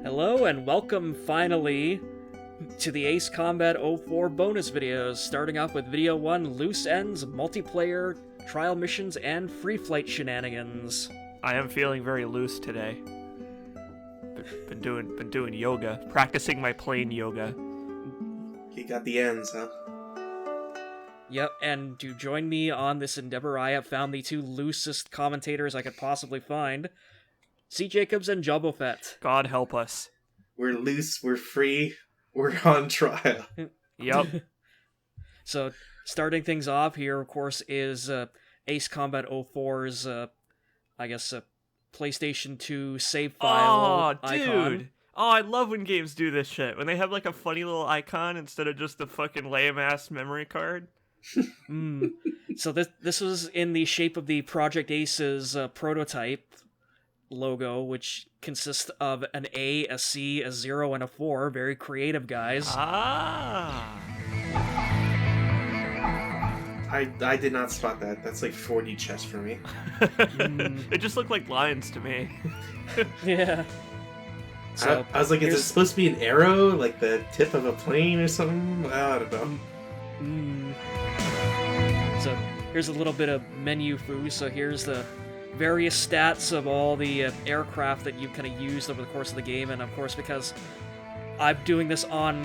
Hello and welcome finally to the Ace Combat 04 bonus videos, starting off with video 1, Loose Ends, Multiplayer, Trial Missions, and Free Flight Shenanigans. I am feeling very loose today. Been doing yoga, practicing my plane yoga. You got the ends, huh? Yep, and to join me on this endeavor, I have found the two loosest commentators I could possibly find, CJacobs and Jobofet. God help us. We're loose, we're free, we're on trial. Yep. So, starting things off here, of course, is Ace Combat 04's, PlayStation 2 save file icon. Dude! Oh, I love when games do this shit. When they have, like, a funny little icon instead of just a fucking lame-ass memory card. So this was in the shape of the Project Ace's prototype logo, which consists of an A, a C, a 0, and a 4. Very creative, guys. I did not spot that. That's like 4D chess for me. It just looked like lines to me. Yeah. So, I was like, is it supposed to be an arrow? Like the tip of a plane or something? I don't know. So here's a little bit of menu foo. So here's the various stats of all the aircraft that you've kind of used over the course of the game. And of course, because I'm doing this on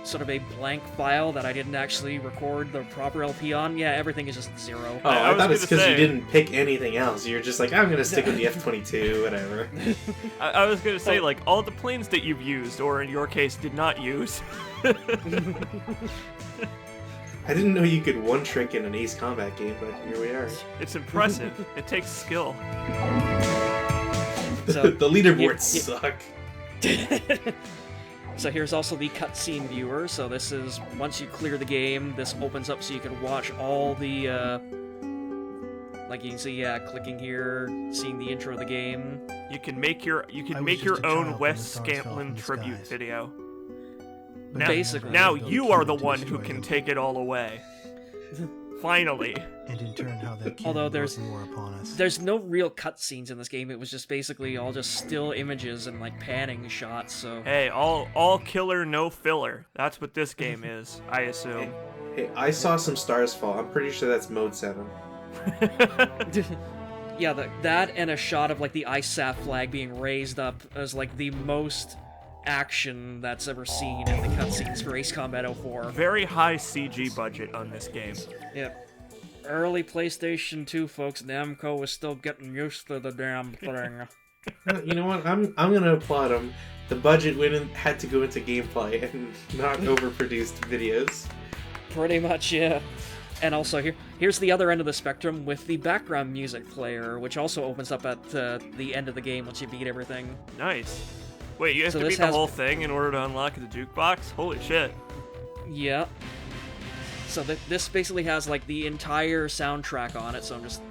sort of a blank file that I didn't actually record the proper LP on, yeah, everything is just 0. Oh, I thought it's because you didn't pick anything else. You're just like, I'm going to stick with the F-22, whatever. I was going to say, like, all the planes that you've used, or in your case, did not use. I didn't know you could one-trick in an Ace Combat game, but here we are. It's impressive. It takes skill. So, the leaderboards suck. So here's also the cutscene viewer. So this is, once you clear the game, this opens up so you can watch all the, like you can see, clicking here, seeing the intro of the game. You can make your own Wes Scantlin tribute video. Now, basically. Now you are the one who can take it all away. Finally. And in turn, how that although there's more upon us. There's no real cutscenes in this game. It was just basically all just still images and like panning shots. So hey, all killer, no filler. That's what this game is, I assume. Hey, I saw some stars fall. I'm pretty sure that's mode 7. Yeah, that and a shot of like the ISAF flag being raised up as like the most action that's ever seen in the cutscenes for Ace Combat 04. Very high CG budget on this game. Yep. Early PlayStation 2 folks, Namco was still getting used to the damn thing. You know what? I'm gonna applaud them. The budget had to go into gameplay and not overproduced videos. Pretty much, yeah. And also here's the other end of the spectrum with the background music player, which also opens up at the end of the game once you beat everything. Nice. Wait, you have So to this beat the has- whole thing in order to unlock the jukebox? Holy shit. Yeah. So this basically has like the entire soundtrack on it, so I'm just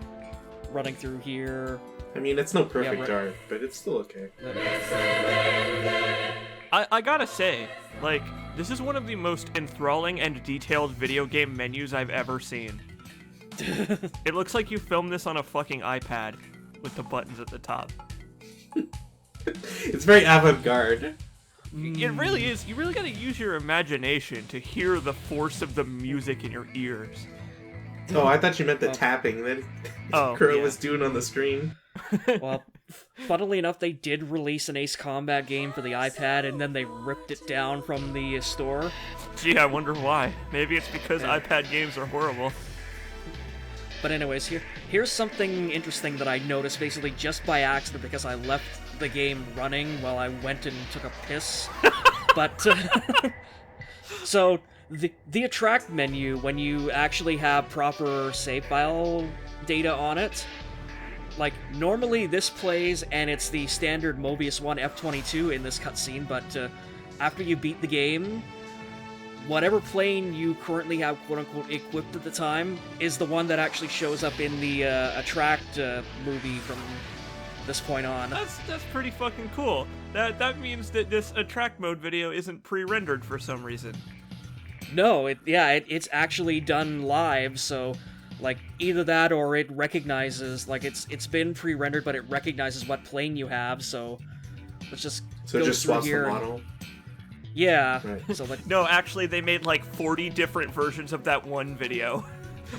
running through here. I mean, it's no perfect right. art, but it's still okay. I gotta say, like, this is one of the most enthralling and detailed video game menus I've ever seen. It looks like you filmed this on a fucking iPad with the buttons at the top. It's very avant-garde. It really is. You really gotta use your imagination to hear the force of the music in your ears. Oh, I thought you meant the tapping that Kuro was doing on the screen. Well, funnily enough, they did release an Ace Combat game for the iPad, and then they ripped it down from the store. Gee, I wonder why. Maybe it's because iPad games are horrible. But anyways, here's something interesting that I noticed basically just by accident because I left the game running while I went and took a piss. But so the attract menu, when you actually have proper save file data on it, like normally this plays and it's the standard Mobius 1 F-22 in this cutscene, but after you beat the game, whatever plane you currently have quote-unquote equipped at the time is the one that actually shows up in the attract movie from this point on. That's pretty fucking cool. That means that this attract mode video isn't pre-rendered for some reason. No, it's actually done live, so Like, either that or it recognizes, like, it's been pre-rendered, but it recognizes what plane you have, so let's just So go it just through swaps the here. model. Yeah, Right. so like, No, actually, they made like 40 different versions of that one video.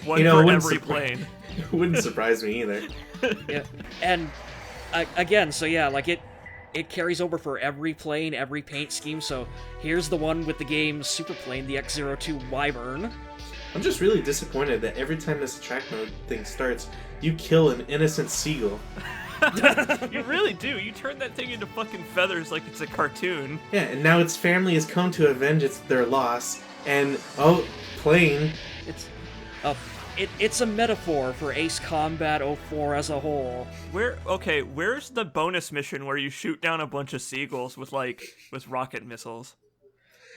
One You know, it for wouldn't every surpri- plane. It wouldn't surprise me either. yeah. And, again, so yeah, like, it carries over for every plane, every paint scheme, so here's the one with the game's super plane, the X-02 Wyvern. I'm just really disappointed that every time this track mode thing starts, you kill an innocent seagull. You really do. You turn that thing into fucking feathers like it's a cartoon. Yeah, and now its family has come to avenge their loss, and, oh, plane. It's a metaphor for Ace Combat 04 as a whole. Where's the bonus mission where you shoot down a bunch of seagulls with rocket missiles?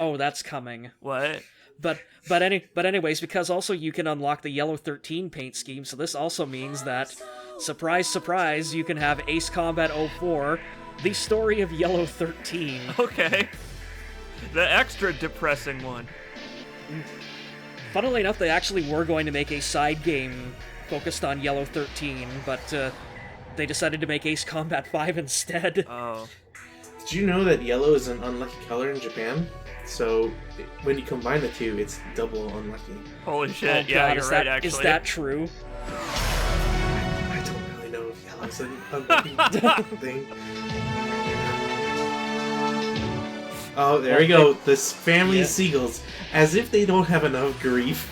Oh, that's coming. What? But anyways, because also you can unlock the Yellow 13 paint scheme, so this also means that, surprise, surprise, you can have Ace Combat 04, the story of Yellow 13. Okay. The extra depressing one. Funnily enough, they actually were going to make a side game focused on Yellow 13, but they decided to make Ace Combat 5 instead. Oh. Did you know that yellow is an unlucky color in Japan? So when you combine the two, it's double unlucky. Holy Oh, shit, yeah, God, you're is right, that, actually. Is that true? I don't really know if yellow's an unlucky thing. Oh, there we go. This family of seagulls. As if they don't have enough grief.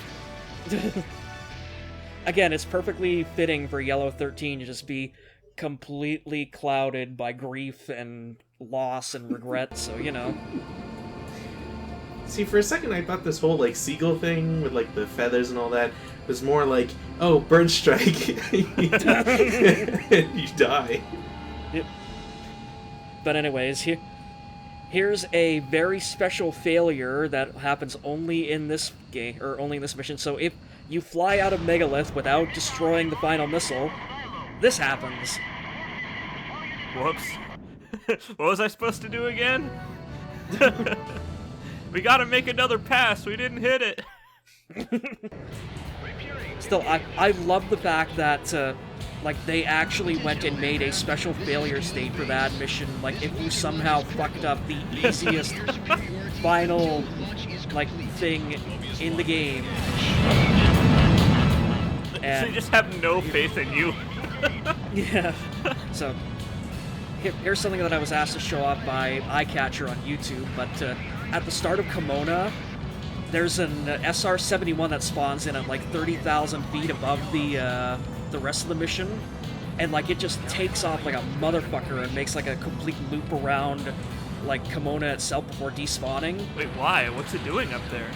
Again, it's perfectly fitting for Yellow 13 to just be completely clouded by grief and loss and regret, so, you know. See, for a second I thought this whole, like, seagull thing with, like, the feathers and all that was more like, oh, bird strike. You die. Yep. But anyways, here's a very special failure that happens only in this game, or only in this mission. So if you fly out of Megalith without destroying the final missile, this happens. Whoops. What was I supposed to do again? We gotta make another pass. We didn't hit it. Still, I love the fact that, like, they actually went and made a special failure state for that mission. Like, if you somehow fucked up the easiest final, like, thing in the game. So And, you just have no faith in you. yeah. So, here's something that I was asked to show up by Eyecatcher on YouTube, but at the start of Kimona, there's an SR-71 that spawns in at like 30,000 feet above the rest of the mission, and like it just takes off like a motherfucker and makes like a complete loop around like Kimona itself before despawning. Wait, why? What's it doing up there?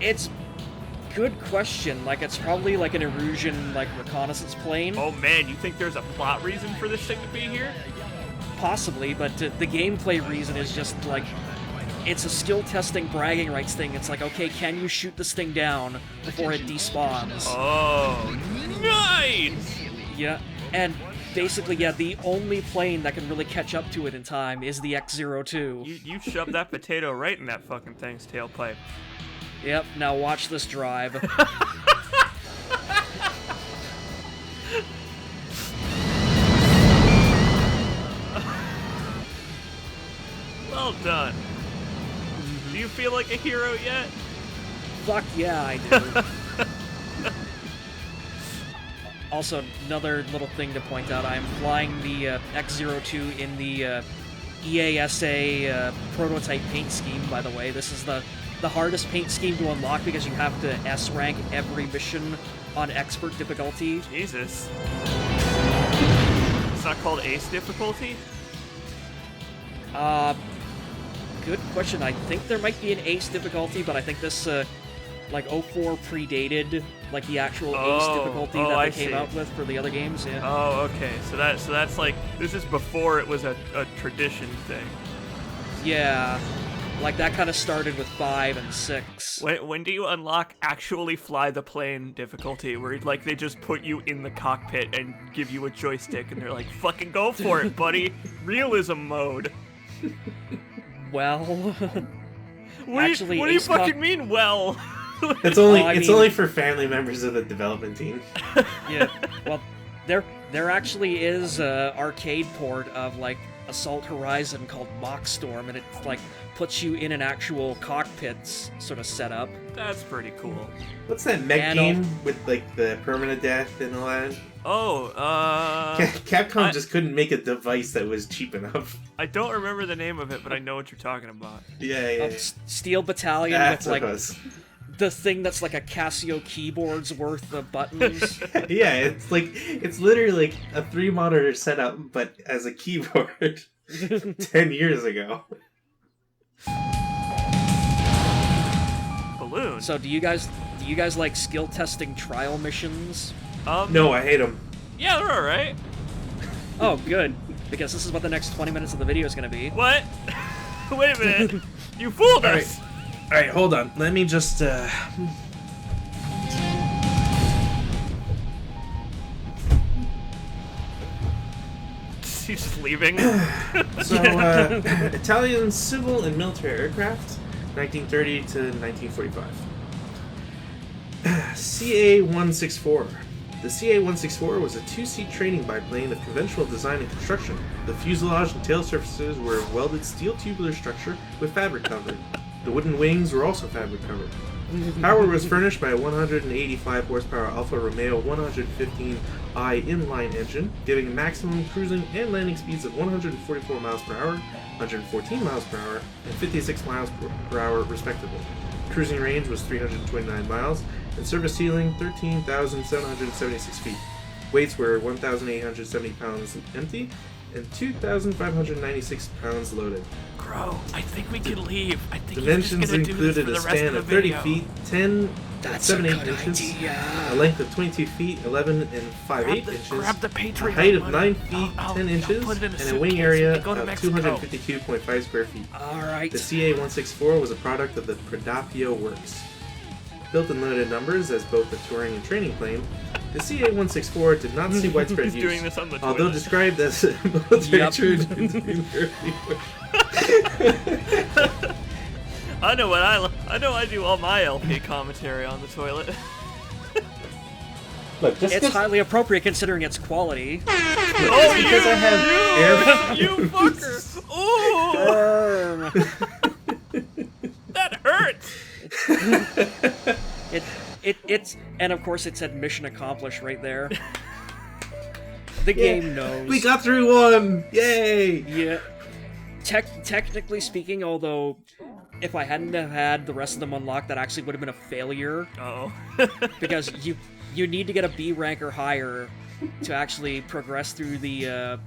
It's good question. Like it's probably like an Erusian like reconnaissance plane. Oh man, you think there's a plot reason for this thing to be here? Possibly, but the gameplay reason is just like it's a skill testing bragging rights thing. It's like, okay, can you shoot this thing down before it despawns? Oh, nice! Yeah, and basically, yeah, the only plane that can really catch up to it in time is the X-02. You shoved that potato right in that fucking thing's tailpipe. Yep, now watch this drive. Well done. Do you feel like a hero yet? Fuck yeah, I do. Also, another little thing to point out, I'm flying the X-02 in the EASA prototype paint scheme, by the way. This is the hardest paint scheme to unlock because you have to S-rank every mission on expert difficulty. Jesus. It's not called ace difficulty? Good question. I think there might be an ace difficulty, but I think this, like, 04 predated, like, the actual ace difficulty that I they came see. out with for the other games, yeah. Oh, okay. So that's like, this is before it was a tradition thing. Yeah. Like, that kind of started with 5 and 6. When do you unlock actually fly the plane difficulty, where like they just put you in the cockpit and give you a joystick and they're like, fucking go for it, buddy. Realism mode. Well, What actually, do you Ace Com- fucking mean, well? It's only Well, I it's mean- only for family members of the development team. Yeah. Well, there actually is a arcade port of like Assault Horizon called Mockstorm, and it like puts you in an actual cockpit sort of setup. That's pretty cool. What's that mech And game with like the permanent death and all that? Oh, Capcom just couldn't make a device that was cheap enough. I don't remember the name of it, but I know what you're talking about. Yeah. Steel Battalion That's with what like it was. the thing that's like a Casio keyboard's worth of buttons. Yeah, it's literally like a 3-monitor setup, but as a keyboard 10 years ago. Balloon. So do you guys like skill testing trial missions? No, I hate them. Yeah, they're alright. Oh, good, because this is what the next 20 minutes of the video is going to be. What? Wait a minute. You fooled us. All right, hold on. Let me just. He's just leaving. So, Italian civil and military aircraft, 1930 to 1945. CA-164. The CA-164 was a 2-seat training biplane of conventional design and construction. The fuselage and tail surfaces were a welded steel tubular structure with fabric covered. The wooden wings were also fabric covered. Power was furnished by a 185 horsepower Alfa Romeo 115i inline engine, giving maximum cruising and landing speeds of 144 miles per hour, 114 miles per hour, and 56 miles per hour respectively. Cruising range was 329 miles, and service ceiling 13,776 feet. Weights were 1,870 pounds empty and 2,596 pounds loaded. Crow, I think we can leave. I think Dimensions he's just gonna do this included for a the rest span of of the 30 video. feet, 10 That's 7 a 8 good inches, idea. a length of 22 feet, 11 and 5 8 inches, Grab the a Patreon height of money. 9 feet, I'll 10 inches, put it in a and a wing suitcase area and go to of Mexico. 252.5 square feet. All right. The CA-164 was a product of the Prodapio Works. Built in limited numbers as both a touring and training plane, the CA-164 did not see widespread He's use. doing this on the Although toilet. described as a military Yep. Trojan during the early I know I do all my LP commentary on the toilet. Look, just It's highly appropriate considering its quality. Oh, because I have you fucker! Ooh, that hurts. It's and of course it said mission accomplished right there. The game knows. We got through one! Yay! Yeah. Technically speaking, although if I hadn't have had the rest of them unlocked, that actually would have been a failure Oh. because you need to get a B rank or higher to actually progress through the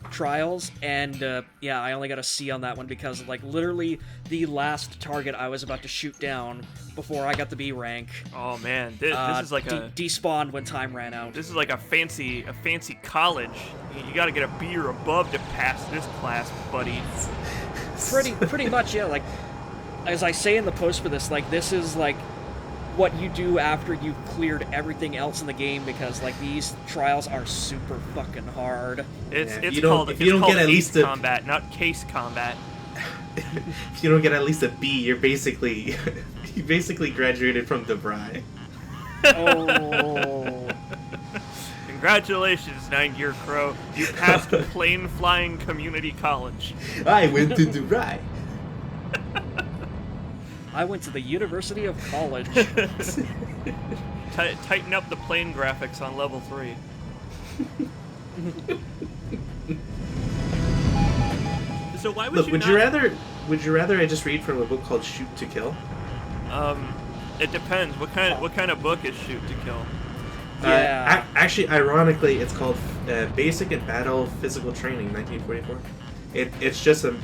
trials, and yeah, I only got a C on that one because like literally the last target I was about to shoot down before I got the B rank Oh man, this is like a despawned when time ran out. this is like a fancy college. You got to get a B or above to pass this class, buddy. Pretty much, yeah. Like as I say in the post for this, like this is like what you do after you've cleared everything else in the game, because like these trials are super fucking hard. It's Yeah, if it's you don't- called if you don't called get at ace least a- combat, not case combat. If you don't get at least a B, you're basically you basically graduated from DeVry. Oh. Congratulations, 9-year crow. You passed plane flying community college. I went to DeVry. I went to the University of College. Tighten up the plane graphics on level 3. So why would Look, you would not... you rather I just read from a book called Shoot to Kill? It depends. What kind of book is Shoot to Kill? Yeah. Actually, ironically, it's called Basic and Battle Physical Training, 1944. It's just a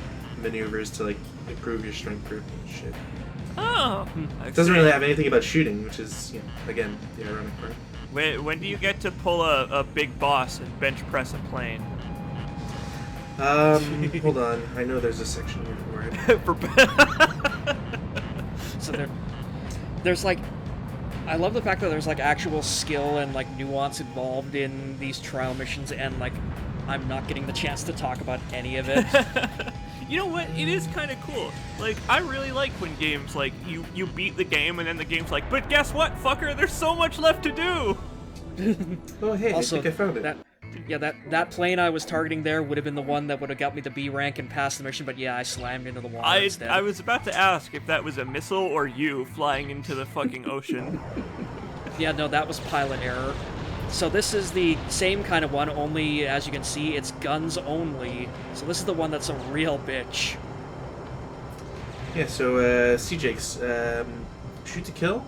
maneuvers to like improve your strength group and shit. Oh, It doesn't really have anything about shooting, which is, you know, again, the ironic part. When do you get to pull a big boss and bench press a plane? Hold on. I know there's a section here for it. So there's like, I love the fact that there's like actual skill and like nuance involved in these trial missions, and like I'm not getting the chance to talk about any of it. You know what? It is kind of cool. Like, I really like when games, like, you beat the game and then the game's like, but guess what, fucker? There's so much left to do! Oh, hey, Also, I think I found it. that plane I was targeting there would have been the one that would have got me the B rank and passed the mission, but yeah, I slammed into the water instead. I was about to ask if that was a missile or you flying into the fucking ocean. Yeah, no, that was pilot error. So this is the same kind of one, only, as you can see, it's guns only. So this is the one that's a real bitch. Yeah, so, CJacobs, shoot to kill,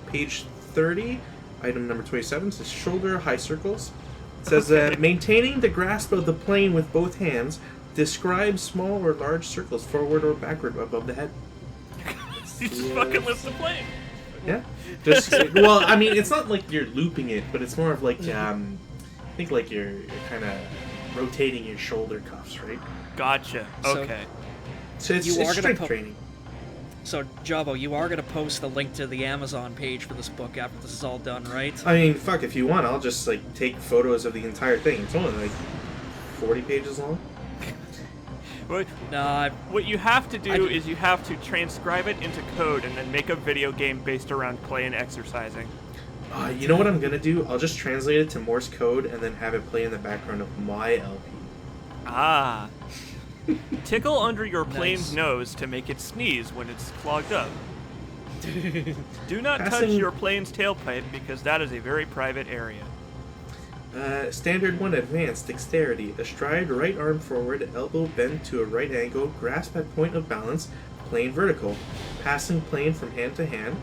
page 30, item number 27, says shoulder high circles. It says, maintaining the grasp of the plane with both hands, describe small or large circles forward or backward above the head. You just fucking lift the plane. Yeah. Just well, I mean, it's not like you're looping it, but it's more of like I think like you're kind of rotating your shoulder cuffs, right? Gotcha. Okay. So it's strength training. So Javo, you are gonna post the link to the Amazon page for this book after this is all done, right? I mean, fuck, if you want, I'll just like take photos of the entire thing. It's only like 40 pages long. What you have to do is you have to transcribe it into code and then make a video game based around play and exercising. You know what I'm gonna do? I'll just translate it to Morse code and then have it play in the background of my LP. Ah. Tickle under your plane's nose to make it sneeze when it's clogged up. Do not touch your plane's tailpipe because that is a very private area. Standard 1 advanced dexterity. Astride, right arm forward, elbow bent to a right angle, grasp at point of balance, plane vertical. Passing plane from hand to hand.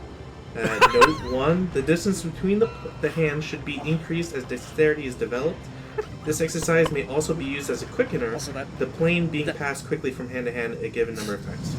Note 1, the distance between the hands should be increased as dexterity is developed. This exercise may also be used as a quickener, the plane being passed quickly from hand to hand a given number of times.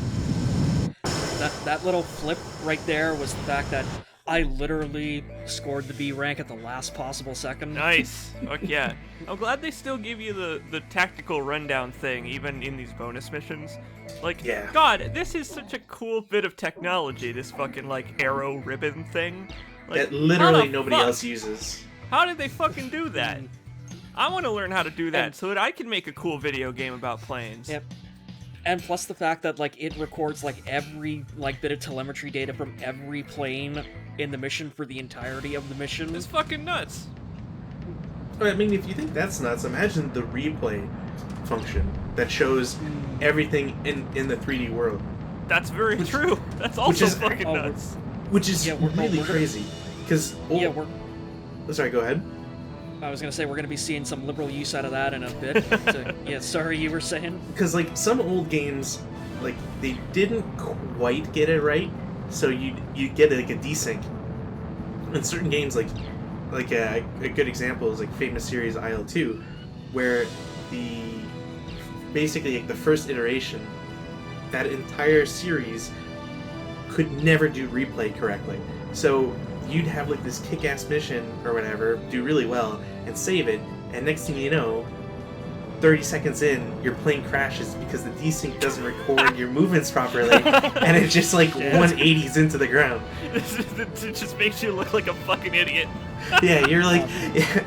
That little flip right there was the fact that I literally scored the B rank at the last possible second. Nice. Fuck yeah. I'm glad they still give you the tactical rundown thing, even in these bonus missions. Like, yeah. God, this is such a cool bit of technology, this fucking, like, arrow ribbon thing. Like, that literally nobody else uses. How did they fucking do that? I want to learn how to do that so that I can make a cool video game about planes. Yep. And plus the fact that, like, it records, like, every, like, bit of telemetry data from every plane in the mission for the entirety of the mission. It's fucking nuts. I mean, if you think that's nuts, imagine the replay function that shows everything in the 3D world. That's very true. That's also fucking nuts. Which is really crazy. Because... Sorry, go ahead. I was gonna say we're gonna be seeing some liberal use out of that in a bit. Yeah, sorry, you were saying? Because like some old games, like they didn't quite get it right, so you get like a desync. In certain games, like a good example is like famous series IL-2, where basically like the first iteration, that entire series could never do replay correctly. So you'd have like this kick-ass mission or whatever, do really well, and save it, and next thing you know, 30 seconds in, your plane crashes because the desync doesn't record your movements properly, and it just like 180s into the ground. It just makes you look like a fucking idiot. Yeah, you're like,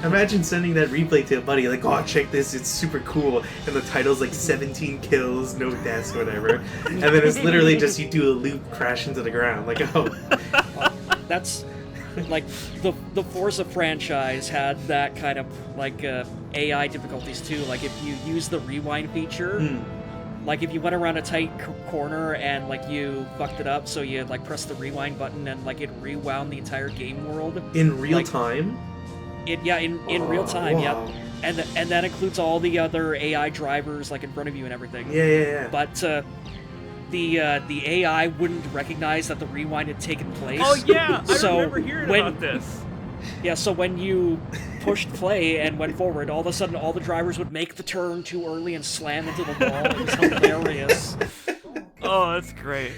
imagine sending that replay to a buddy, like, oh, check this, it's super cool, and the title's like 17 kills, no deaths, whatever, and then it's literally just you do a loop, crash into the ground, like, oh. That's... like, the Forza franchise had that kind of, like, AI difficulties, too. Like, if you use the rewind feature, like, if you went around a tight corner and, like, you fucked it up, so you, like, press the rewind button and, like, it rewound the entire game world. In real time? In real time, wow. And that includes all the other AI drivers, like, in front of you and everything. Yeah. But, the AI wouldn't recognize that the rewind had taken place. Oh yeah, I so remember hearing about this. Yeah, so when you pushed play and went forward, all of a sudden all the drivers would make the turn too early and slam into the wall. It was hilarious. Oh, that's great.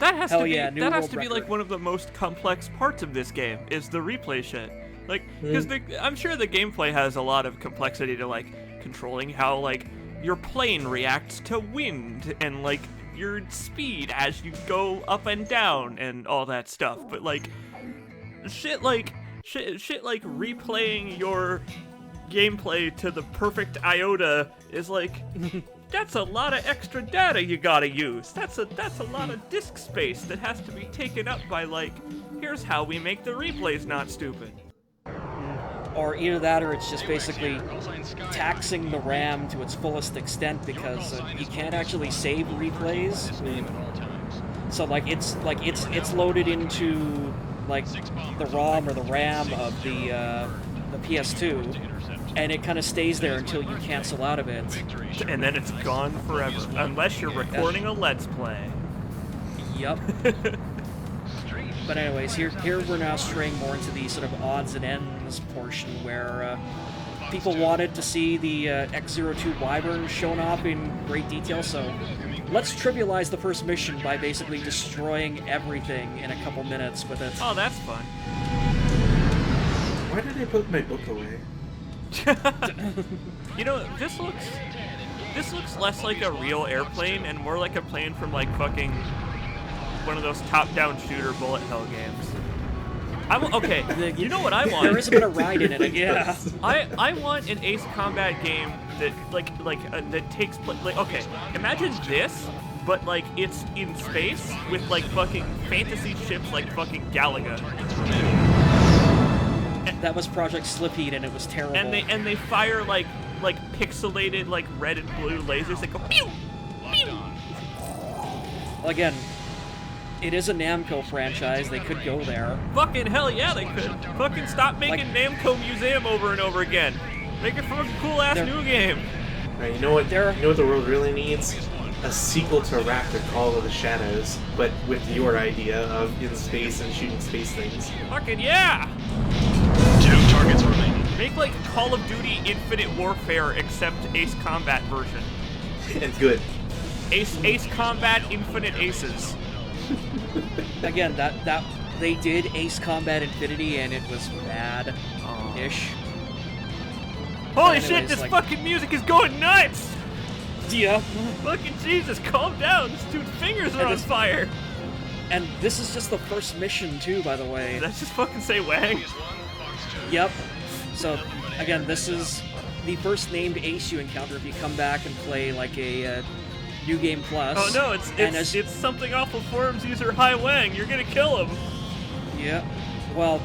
That has to be like one of the most complex parts of this game is the replay shit. Like, because I'm sure the gameplay has a lot of complexity to like controlling how like your plane reacts to wind and like your speed as you go up and down and all that stuff. But like shit like replaying your gameplay to the perfect iota is like, that's a lot of extra data you gotta use. That's a lot of disk space that has to be taken up by, like, here's how we make the replays not stupid. Or either that, or it's just basically taxing the RAM to its fullest extent because you can't actually save replays. So it's loaded into like the ROM or the RAM of the PS2, and it kind of stays there until you cancel out of it. And then it's gone forever, unless you're recording a Let's Play. Yep. But anyways, here we're now straying more into the sort of odds and ends portion where people wanted to see the X-02 Wyvern shown off in great detail, so let's trivialize the first mission by basically destroying everything in a couple minutes with it. Oh, that's fun. Why did I put my book away? You know, this looks less like a real airplane and more like a plane from like fucking one of those top-down shooter bullet hell games. Okay, you know what I want? There is a bit of ride in it, yeah. I want an Ace Combat game that that takes place. Like, okay, imagine this, but like it's in space with like fucking fantasy ships like fucking Galaga. That was Project Slipheat, and it was terrible. And they fire like pixelated like red and blue lasers that go pew pew. Well, again, it is a Namco franchise. They could go there. Fucking hell yeah, they could. Fucking stop making Namco Museum over and over again. Make a fucking cool ass new game. Right, you know what the world really needs? A sequel to Raptor Call of the Shadows, but with your idea of in space and shooting space things. Fucking yeah! 2 targets remaining. Make like Call of Duty Infinite Warfare except Ace Combat version. And good. Ace Combat Infinite Aces. Again, that they did Ace Combat Infinity, and it was bad-ish. Holy shit, this fucking music is going nuts! Yeah. Fucking Jesus, calm down. This dude's fingers are on fire. And this is just the first mission, too, by the way. Did that just fucking say Wang? Yep. So, again, this is the first named Ace you encounter if you come back and play, like, a New Game Plus. Oh no, it's something awful forums user Hai Wang. You're gonna kill him. Yeah. Well,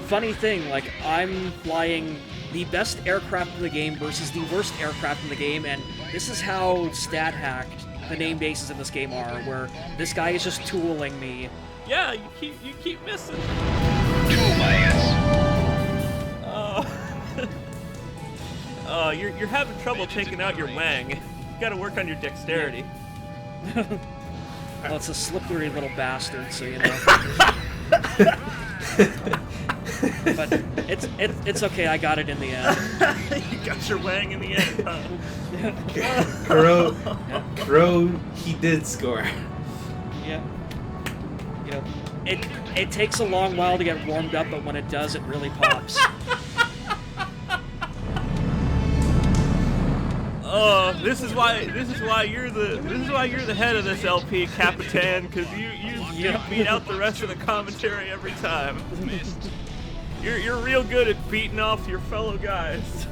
funny thing, like, I'm flying the best aircraft in the game versus the worst aircraft in the game, and this is how stat-hacked the named aces in this game are, where this guy is just tooling me. Yeah, you keep missing. Tool my ass. Oh, you're having trouble taking out your Wang. You gotta work on your dexterity. Well, it's a slippery little bastard, so you know. But it's okay. I got it in the end. You got your Wang in the end, huh? Crow, he did score. Yeah. You know, it takes a long while to get warmed up, but when it does, it really pops. Oh, this is why you're the head of this LP, Capitan, because you beat out the rest of the commentary every time. You're real good at beating off your fellow guys.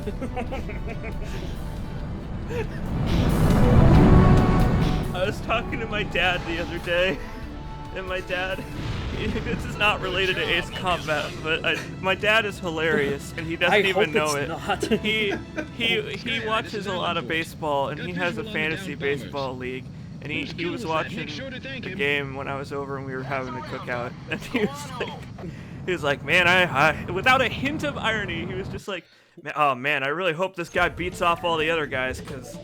I was talking to my dad the other day, and my dad, this is not related to Ace Combat, but my dad is hilarious, and he doesn't even know it. Not. He watches a lot of baseball, and he has a fantasy baseball league, and he was watching the game when I was over and we were having a cookout, and he was like, man, I without a hint of irony, he was just like, oh man, I really hope this guy beats off all the other guys, because,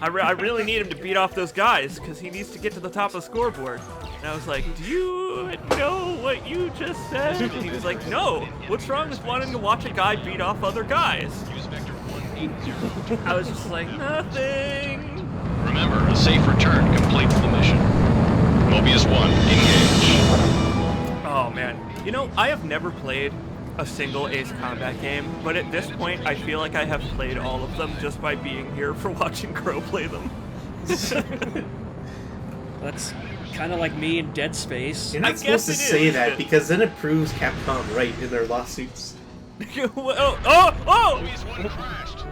I really need him to beat off those guys, because he needs to get to the top of the scoreboard. And I was like, do you know what you just said? And he was like, no, what's wrong with wanting to watch a guy beat off other guys? I was just like, nothing. Remember, a safe return completes the mission. Mobius 1, engage. Oh man, you know, I have never played a single Ace Combat game, but at this point I feel like I have played all of them just by being here for watching Crow play them. That's kind of like me in Dead Space. You're not supposed to say that because then it proves Capcom right in their lawsuits. Oh! Mobius 1 crashed.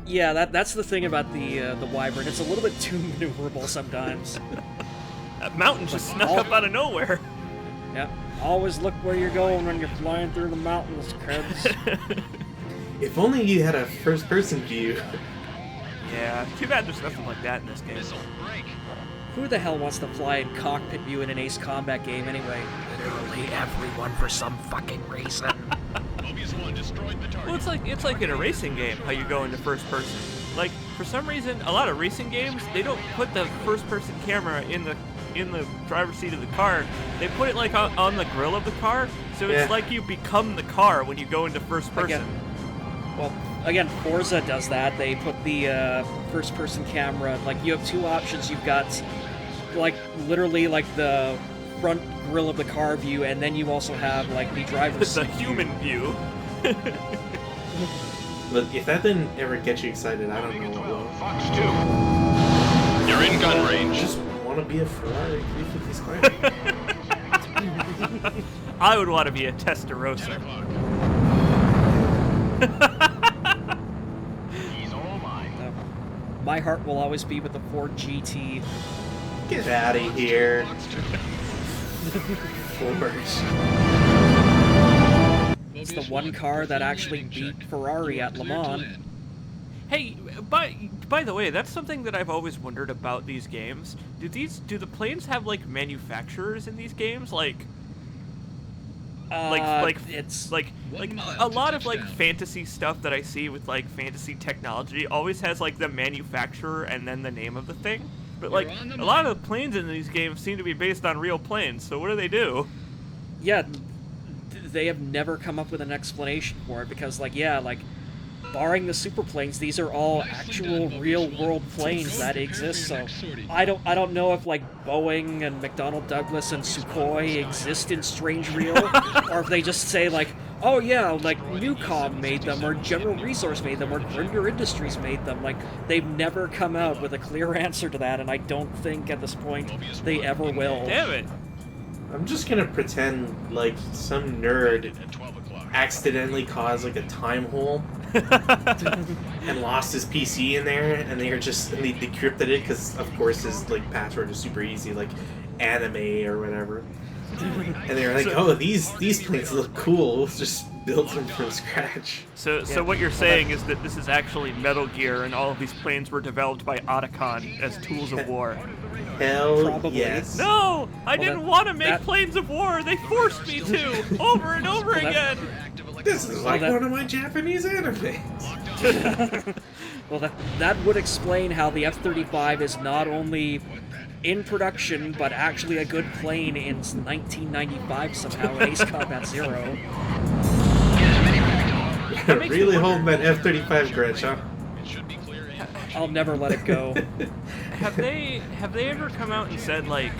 Yeah, that's the thing about the Wyvern. It's a little bit too maneuverable sometimes. That mountain just snuck all- up out of nowhere. Yeah. Always look where you're going when you're flying through the mountains, creds. If only you had a first-person view. Yeah, too bad there's nothing like that in this game. Missile break. Who the hell wants to fly in cockpit view in an Ace Combat game anyway? Literally everyone for some fucking reason. Mobius 1 destroyed the target. Well, it's like in a racing game how you go into first person. Like for some reason, a lot of racing games they don't put the first person camera in the driver's seat of the car. They put it like on the grill of the car, so it's Yeah. like you become the car when you go into first person. Again, Forza does that. They put the first-person camera. Like you have two options. You've got like literally like the front grille of the car view, and then you also have like the driver's It's a seat view. human view. But if that didn't ever get you excited, I don't know what will. Fox 2. You're in gun I range. just want to be a Ferrari 350 Squire. I would want to be a Testarossa. 10 o'clock. He's all mine. My heart will always be with the Ford GT. Get out of here. Fox 2. Forge. It's the one car that actually beat Ferrari at Le Mans. Hey, by the way, that's something that I've always wondered about these games. Do the planes have like manufacturers in these games? Like It's like a lot of like fantasy stuff that I see with like fantasy technology always has like the manufacturer and then the name of the thing. But like a lot of the planes in these games seem to be based on real planes. So what do they do? yeah. They have never come up with an explanation for it because, like, yeah, like, barring the super planes, these are all actual real-world planes that exist. So I don't know if like Boeing and McDonnell Douglas and Sukhoi exist in Strange Real, or if they just say like, oh yeah, like Newcom made them, or General Resource made them, or Grinder Industries made them. Like they've never come out with a clear answer to that, and I don't think at this point they ever will. Damn it! I'm just gonna pretend like some nerd At 12 o'clock. accidentally caused like a time hole and lost his PC in there, and they decrypted it because of course his like password is super easy, like anime or whatever. And they were like, "Oh, these planes look cool. Let's just build them from scratch." So what you're saying is that this is actually Metal Gear, and all of these planes were developed by Otacon as tools of war. Hell Probably. yes. No, I didn't that- want to make that- planes of war. They forced me to over and over that- again. This is like that- one of my Japanese animes. Well, that would explain how the F-35 is not only in production, but actually a good plane in 1995 somehow in Ace Combat Zero. makes me Really wonder- holding that F-35 grudge, huh? It should be clear in. I'll never let it go. Have they ever come out and said like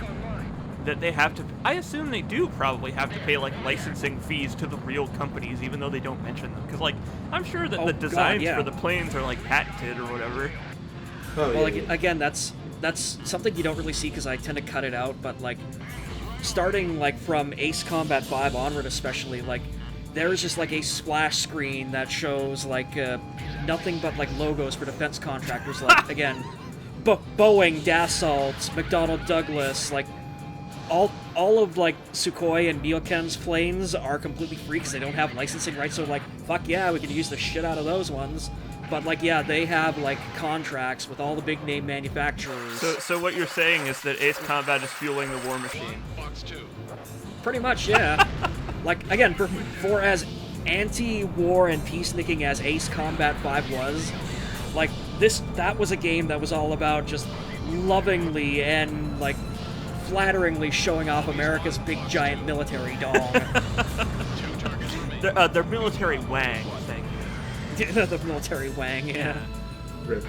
that they have to? I assume they do probably have to pay like licensing fees to the real companies, even though they don't mention them. Because like I'm sure that Oh, the God, designs yeah. for the planes are like patented or whatever. Oh, Well, yeah. again, that's something you don't really see because I tend to cut it out. But like, starting like from Ace Combat 5 onward, especially, like there's just like a splash screen that shows like nothing but like logos for defense contractors. Like again, Boeing, Dassault, McDonnell Douglas, like all of like Sukhoi and Myoken's planes are completely free because they don't have licensing rights. So like, fuck yeah, we can use the shit out of those ones. But like, yeah, they have like contracts with all the big name manufacturers. So what you're saying is that Ace Combat is fueling the war machine. Fox 2. Pretty much, yeah. Like again, for as anti-war and peacemaking as Ace Combat 5 was, like that was a game that was all about just lovingly and like flatteringly showing off America's big giant military dong. 2 targets remain. They're military wang, thank you. The military wang, yeah. Rip.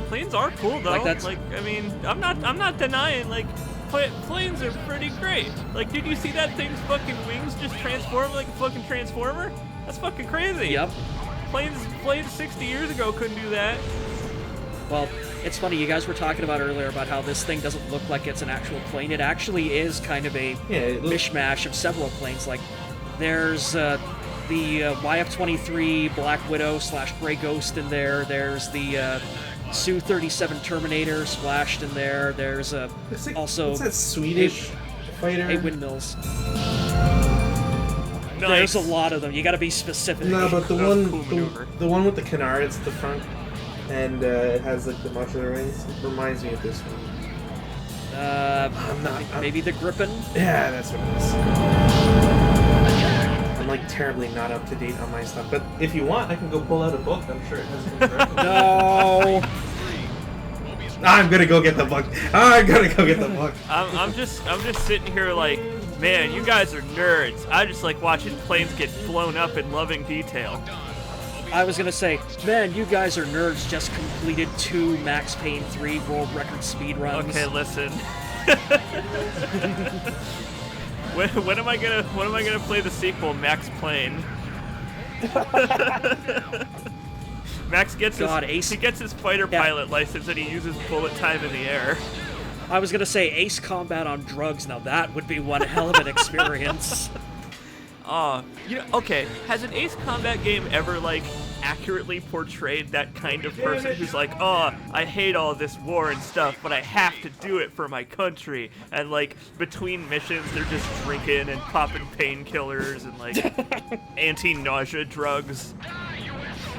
Planes are cool though. Like, that's- I mean, I'm not denying like planes are pretty great. Like, did you see that thing's fucking wings just transform like a fucking transformer? That's fucking crazy. Yep. Planes 60 years ago couldn't do that. Well, It's funny, you guys were talking about earlier about how this thing doesn't look like it's an actual plane. It actually is kind of a mishmash of several planes. Like, there's the YF-23 Black Widow / Grey Ghost in there. There's the Su-37 Terminator splashed in there. There's also what's that Swedish fighter? 8 windmills. Nice. There's a lot of them. You gotta be specific. No, but the That was a one, cool maneuver. the one with the canards at the front, and it has like the modular wings. It reminds me of this one. Maybe the Gripen? Yeah, that's what it is. I'm like terribly not up to date on my stuff, but if you want, I can go pull out a book. I'm sure it has some directions. No! I'm gonna go get the book. I'm gonna go get the book. I'm just sitting here like, man, you guys are nerds. I just like watching planes get blown up in loving detail. I was gonna say, man, you guys are nerds, just completed 2 Max Payne 3 world record speed runs. Okay, listen. when am I gonna play the sequel, Max Plane? Max gets he gets his fighter pilot license and he uses bullet time in the air. I was gonna say Ace Combat on drugs. Now that would be one hell of an experience. Okay, has an Ace Combat game ever, like, accurately portrayed that kind of person who's like, oh, I hate all this war and stuff, but I have to do it for my country, and, like, between missions, they're just drinking and popping painkillers and, like, anti-nausea drugs.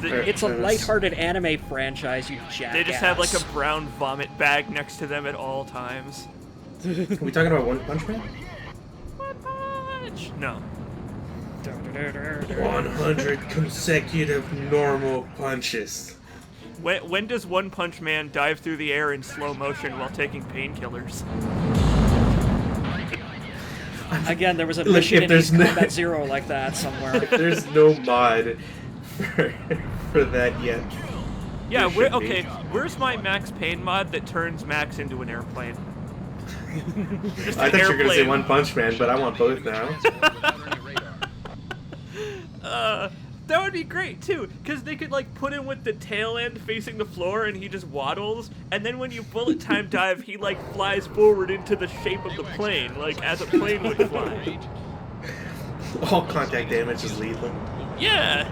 It's a lighthearted anime franchise, you jackass. They just have, like, a brown vomit bag next to them at all times. Are we talking about One Punch Man? One Punch! No. 100 consecutive normal punches. When does One Punch Man dive through the air in slow motion while taking painkillers? Again, there was a Look, mission if in there's Ace no- Combat Zero like that somewhere. There's no mod for that yet. Yeah, There should be. okay, where's my Max Payne mod that turns Max into an airplane? Just I an thought you were gonna say airplane. One Punch Man, but I want both now. That would be great too, because they could like put him with the tail end facing the floor and he just waddles, and then when you bullet time dive, he like flies forward into the shape of the plane, like as a plane would fly. All contact damage is lethal. Yeah!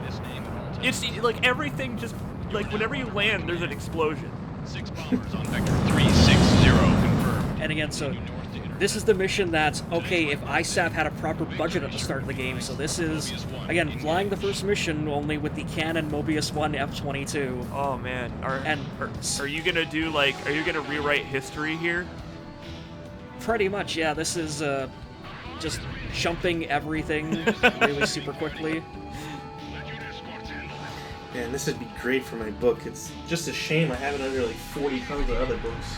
It's like everything just, like whenever you land, there's an explosion. 6 bombers on vector 360 confirmed. And again, so this is the mission that's, okay, if ISAP had a proper budget at the start of the game, so this is, again, flying the first mission only with the Canon Mobius 1 F-22. Oh man, are you gonna do like, are you gonna rewrite history here? Pretty much, yeah, this is just jumping everything really super quickly. Man, this would be great for my book. It's just a shame I haven't under like 40 tons of other books.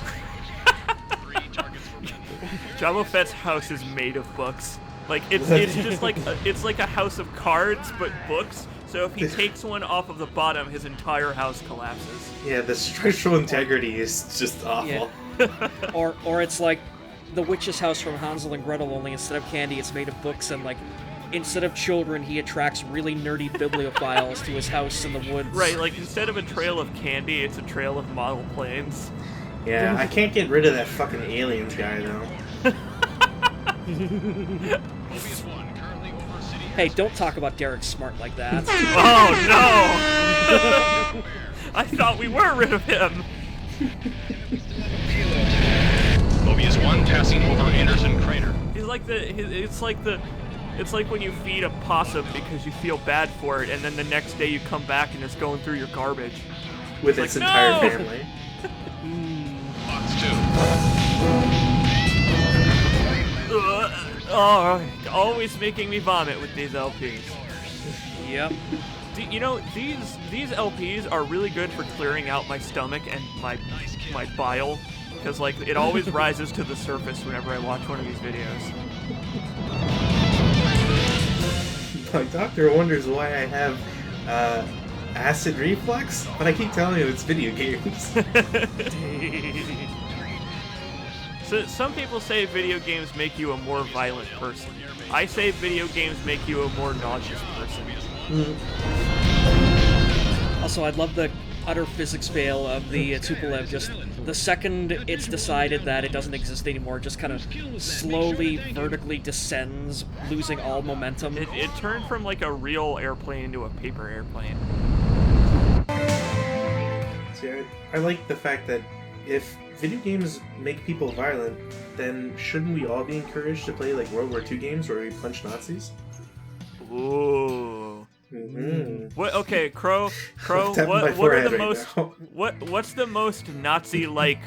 Jabba Fett's house is made of books. Like it's just like it's like a house of cards but books. So if he takes one off of the bottom, his entire house collapses. Yeah, the structural integrity is just awful. Yeah. or it's like the witch's house from Hansel and Gretel, only instead of candy, it's made of books, and like instead of children, he attracts really nerdy bibliophiles to his house in the woods. Right, like instead of a trail of candy, it's a trail of model planes. Yeah, I can't get rid of that fucking aliens guy though. Mobius 1 currently over city. Hey, don't talk about Derek Smart like that. Oh no! I thought we were rid of him. Mobius 1 passing over Anderson crater. He's like it's like when you feed a possum because you feel bad for it, and then the next day you come back and it's going through your garbage. With It's its like, entire no! family. Box 2. Oh, always making me vomit with these LPs. Yep. You know, these LPs are really good for clearing out my stomach and my bile, because like it always rises to the surface whenever I watch one of these videos. My doctor wonders why I have acid reflux, but I keep telling him it's video games. So some people say video games make you a more violent person. I say video games make you a more nauseous person. Also, I love the utter physics fail of the Tupolev. Just the second it's decided that it doesn't exist anymore, just kind of slowly vertically descends, losing all momentum. It turned from like a real airplane into a paper airplane. See, I like the fact that if video games make people violent, then shouldn't we all be encouraged to play like World War II games where we punch Nazis? Ooh. Mm-hmm. What? Okay, Crow. What are the most? What's the most Nazi-like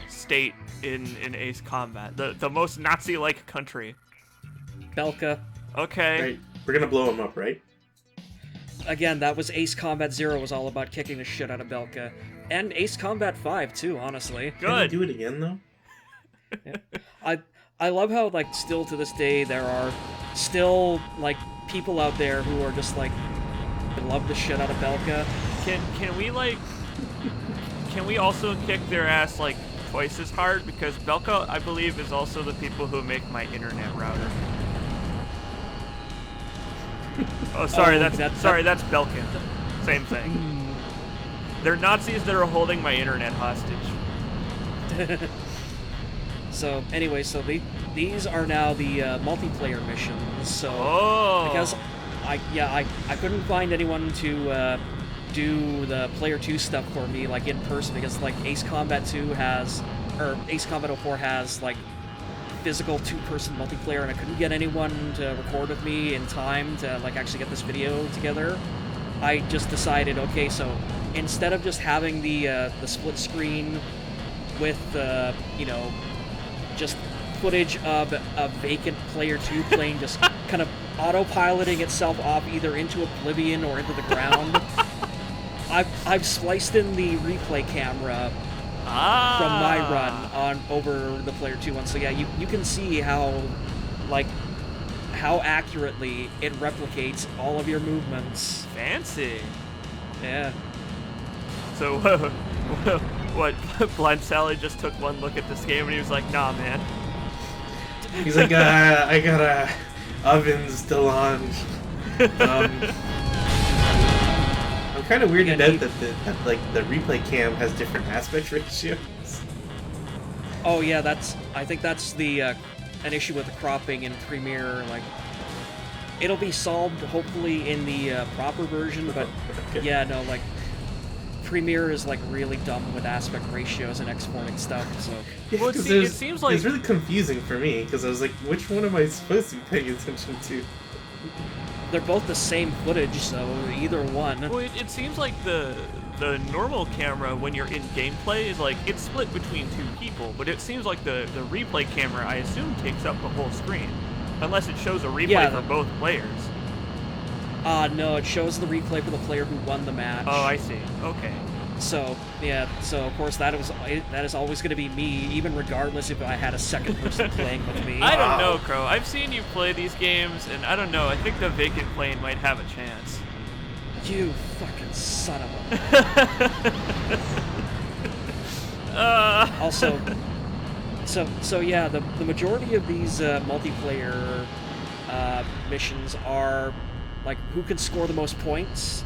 state in Ace Combat? The most Nazi-like country. Belka. Okay. Right, we're gonna blow him up, right? Again, that was Ace Combat 0 was all about kicking the shit out of Belka. And Ace Combat 5 too, honestly. Can we Good. do it again though? I love how, like, still to this day there are still, like, people out there who are just like love the shit out of Belka. Can we also kick their ass like twice as hard, because Belka, I believe, is also the people who make my internet router. Oh, sorry, Oh, that's Belkin. Same thing. They're Nazis that are holding my internet hostage. So anyway, so these are now the multiplayer missions. So because I couldn't find anyone to do the player 2 stuff for me, like in person, because like Ace Combat 2 has, or Ace Combat 04 has like physical 2-person multiplayer, and I couldn't get anyone to record with me in time to like actually get this video together. I just decided, okay, so instead of just having the split screen with you know, just footage of a vacant player 2 plane just kind of autopiloting itself off either into oblivion or into the ground, I've spliced in the replay camera from my run on over the player 2 one. So yeah, you can see how accurately it replicates all of your movements. Fancy. Yeah. So what? Blind Sally just took one look at this game and he was like, "Nah, man." He's like, I got ovens still on. I'm kind of weirded out that the replay cam has different aspect ratios. Oh yeah, I think that's the an issue with the cropping in Premiere. Like, it'll be solved hopefully in the proper version, but Okay. yeah, no, like Premiere is like really dumb with aspect ratios and exporting stuff. So Yeah, Well, 'cause see, it there's- seems it like- was really confusing for me because I was like, which one am I supposed to be paying attention to? they're both the same footage, so either one. Well, it seems like the normal camera when you're in gameplay is like it's split between 2 people, but it seems like the replay camera, I assume, takes up the whole screen, unless it shows a replay Yeah, for both players. No, it shows the replay for the player who won the match. Oh, I see. Okay. So yeah, so of course that is always going to be me, even regardless if I had a second person playing with me. I don't know, Crow. I've seen you play these games, and I don't know. I think the vacant plane might have a chance. You fucking son of a. Also, so yeah, the majority of these multiplayer missions are like who can score the most points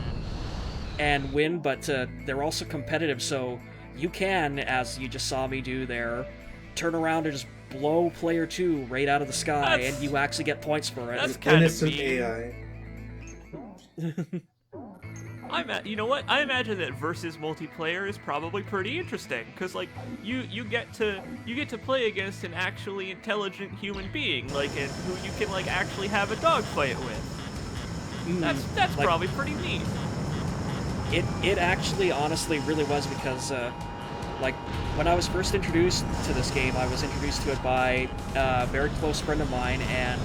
and win, but they're also competitive, so you can, as you just saw me do there, turn around and just blow player 2 right out of the sky, That's- and you actually get points for it. That's kind of Innocent mean. AI. You know what? I imagine that versus multiplayer is probably pretty interesting, because like you get to play against an actually intelligent human being, like, and who you can like actually have a dogfight with. That's like- probably pretty neat. It actually honestly really was, because like when I was first introduced to this game, I was introduced to it by a very close friend of mine, and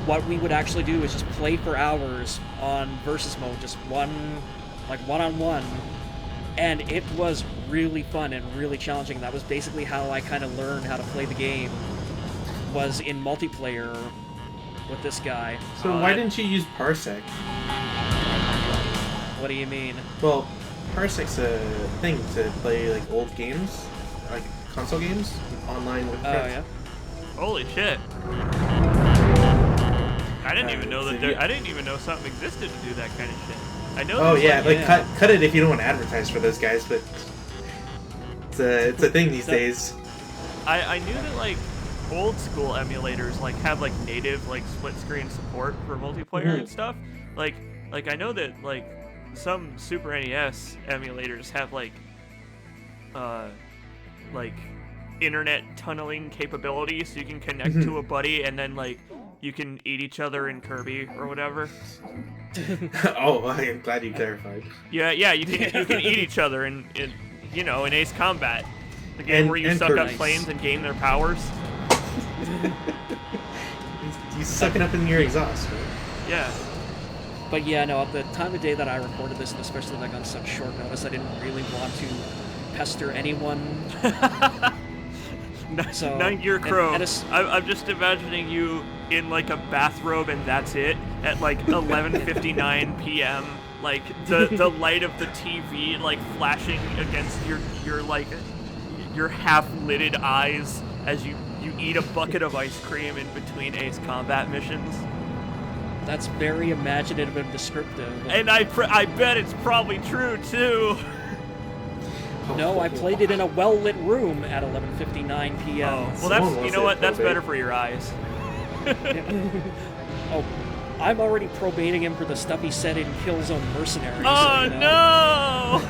what we would actually do is just play for hours on versus mode, just one-on-one, and it was really fun and really challenging. That was basically how I kind of learned how to play the game, was in multiplayer with this guy. So why didn't you use Parsec? What do you mean? Well, Parsec's a thing to play like old games, like console games, online with Oh friends. yeah. Holy shit! I didn't even know that. so I didn't even know something existed to do that kind of shit. I know. Oh there's, yeah, like yeah. cut it if you don't want to advertise for those guys, but it's a thing these days. I knew that like old school emulators like have like native like split screen support for multiplayer and stuff. Like I know that like some Super NES emulators have like internet tunneling capability, so you can connect to a buddy and then like you can eat each other in Kirby or whatever. Oh, I am glad you clarified. Yeah, you can eat each other in you know, in Ace Combat, the game And- where you and suck up Kirby. planes and gain their powers. You suck it up in your exhaust, right? Yeah. But yeah, no, at the time of day that I recorded this, and especially like on such short notice, I didn't really want to pester anyone. So, Nine-Year and- Crow. and it's- I'm just imagining you in like a bathrobe and that's it at like 11:59 p.m. Like the light of the TV like flashing against your like your half-lidded eyes as you eat a bucket of ice cream in between Ace Combat missions. That's very imaginative and descriptive. And I bet it's probably true too. No, I played it in a well-lit room at 11:59 p.m. Oh, well, Someone that's wants you know it what? That's probate. better for your eyes. Oh, I'm already probating him for the stuff he said in Killzone Mercenaries. Oh so, you know.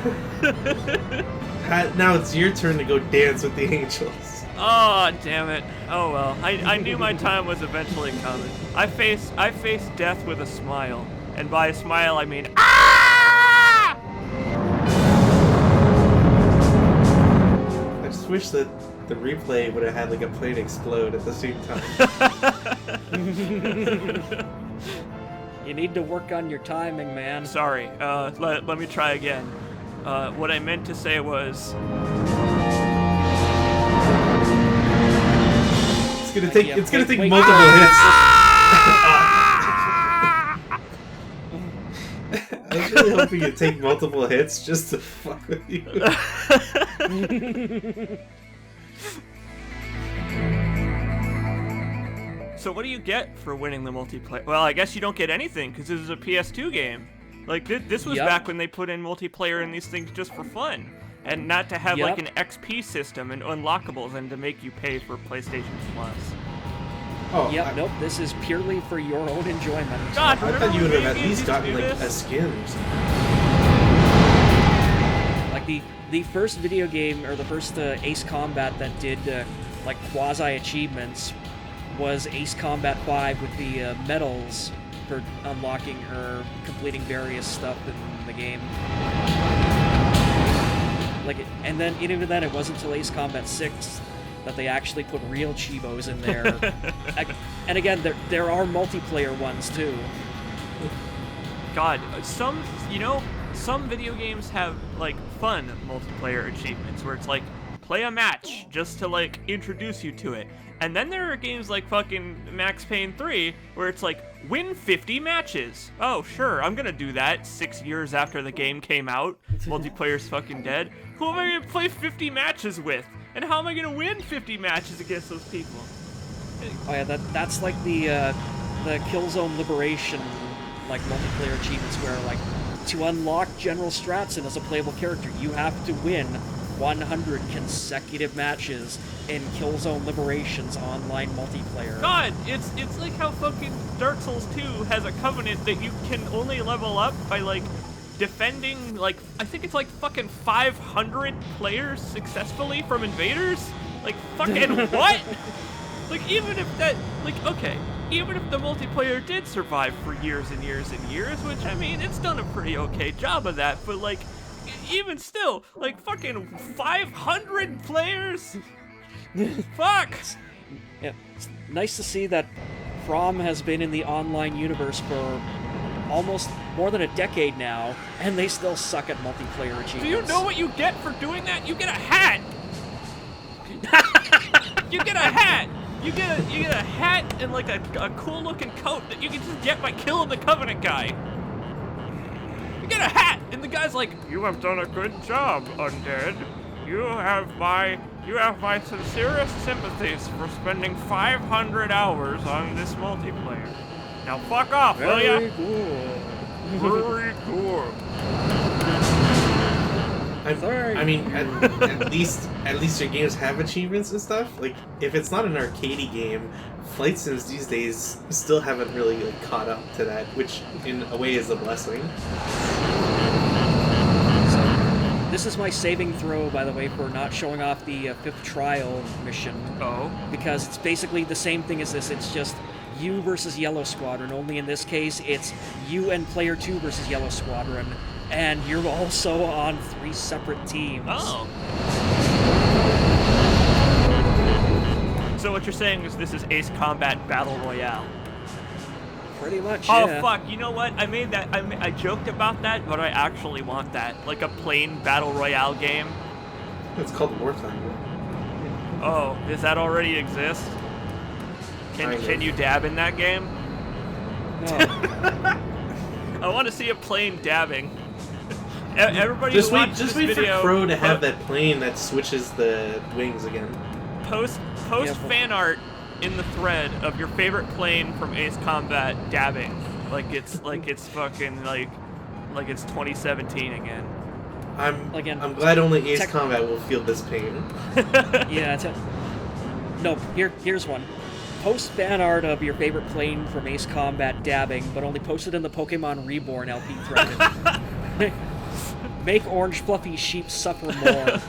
no! Now it's your turn to go dance with the angels. Oh damn it! Oh well, I knew my time was eventually coming. I faced death with a smile, and by a smile I mean ah! I just wish that the replay would have had like a plane explode at the same time. You need to work on your timing, man. Sorry. Let me try again. What I meant to say was. It's gonna take wait. multiple hits. I was really hoping you'd take multiple hits just to fuck with you. So what do you get for winning the multiplayer? Well, I guess you don't get anything because this is a PS2 game. Like this was Yep. back when they put in multiplayer in these things just for fun, and not to have like Yep. an XP system and unlockables and to make you pay for PlayStation Plus. Oh, Yep, nope, this is purely for your own enjoyment. God, I thought you would have at least gotten like a skin or something. Like the first video game, or the first Ace Combat that did like quasi-achievements was Ace Combat 5 with the medals for unlocking or completing various stuff in the game. Like, and then even then, it wasn't until Ace Combat 6 that they actually put real Chibos in there. And again, there are multiplayer ones too. God, some video games have like fun multiplayer achievements where it's like play a match just to like introduce you to it. And then there are games like fucking Max Payne 3 where it's like win 50 matches. Oh, sure, I'm gonna do that 6 years after the game came out. Multiplayer's fucking dead. Who am I gonna play 50 matches with? And how am I gonna win 50 matches against those people? Oh yeah, that's like the Killzone Liberation like multiplayer achievements where like to unlock General Stratson as a playable character, you have to win 100 consecutive matches in Killzone Liberation's online multiplayer. God, it's like how fucking Dark Souls 2 has a covenant that you can only level up by like defending like I think it's like fucking 500 players successfully from invaders. Like fucking what? Like even if that okay, even if the multiplayer did survive for years and years and years, which I mean it's done a pretty okay job of that, but like even still, like fucking 500 players. Fuck. Yeah, it's nice to see that From has been in the online universe for almost more than a decade now, and they still suck at multiplayer achievements. Do you know what you get for doing that? You get a hat. You get a hat. You get a hat and like a cool looking coat that you can just get by killing the Covenant guy. You get a hat, and the guy's like, "You have done a good job, Undead. You have my sincerest sympathies for spending 500 hours on this multiplayer. Now fuck off, will ya?" Very cool. Very cool. I mean, at least your games have achievements and stuff. Like, if it's not an arcadey game, flight sims these days still haven't really like, caught up to that, which in a way is a blessing. So, this is my saving throw, by the way, for not showing off the fifth trial mission. Oh. Because it's basically the same thing as this. It's just you versus Yellow Squadron. Only in this case, it's you and player 2 versus Yellow Squadron. And you're also on 3 separate teams. Oh. So what you're saying is this is Ace Combat Battle Royale. Pretty much, Oh yeah. fuck! You know what? I made that. I joked about that, but I actually want that, like a plain battle royale game. It's called Wartime. Oh, does that already exist? Can you dab in that game? Oh. I want to see a plane dabbing. Everybody Just who wait, watches just this wait video, for Crow to have that plane that switches the wings again. Post Yeah, fan art in the thread of your favorite plane from Ace Combat dabbing, like it's fucking like it's 2017 again. I'm glad only Ace Combat will feel this pain. Yeah. No, here's one. Post fan art of your favorite plane from Ace Combat dabbing, but only post it in the Pokemon Reborn LP thread. Make orange fluffy sheep suffer more.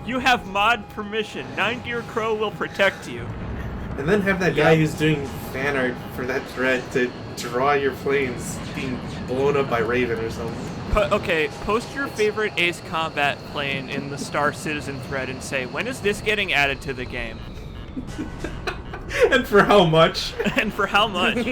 You have mod permission. 9-Gear Crow will protect you. And then have that guy who's doing fan art for that thread to draw your planes being blown up by Raven or something. Okay, post your favorite Ace Combat plane in the Star Citizen thread and say, when is this getting added to the game? And for how much? And for how much?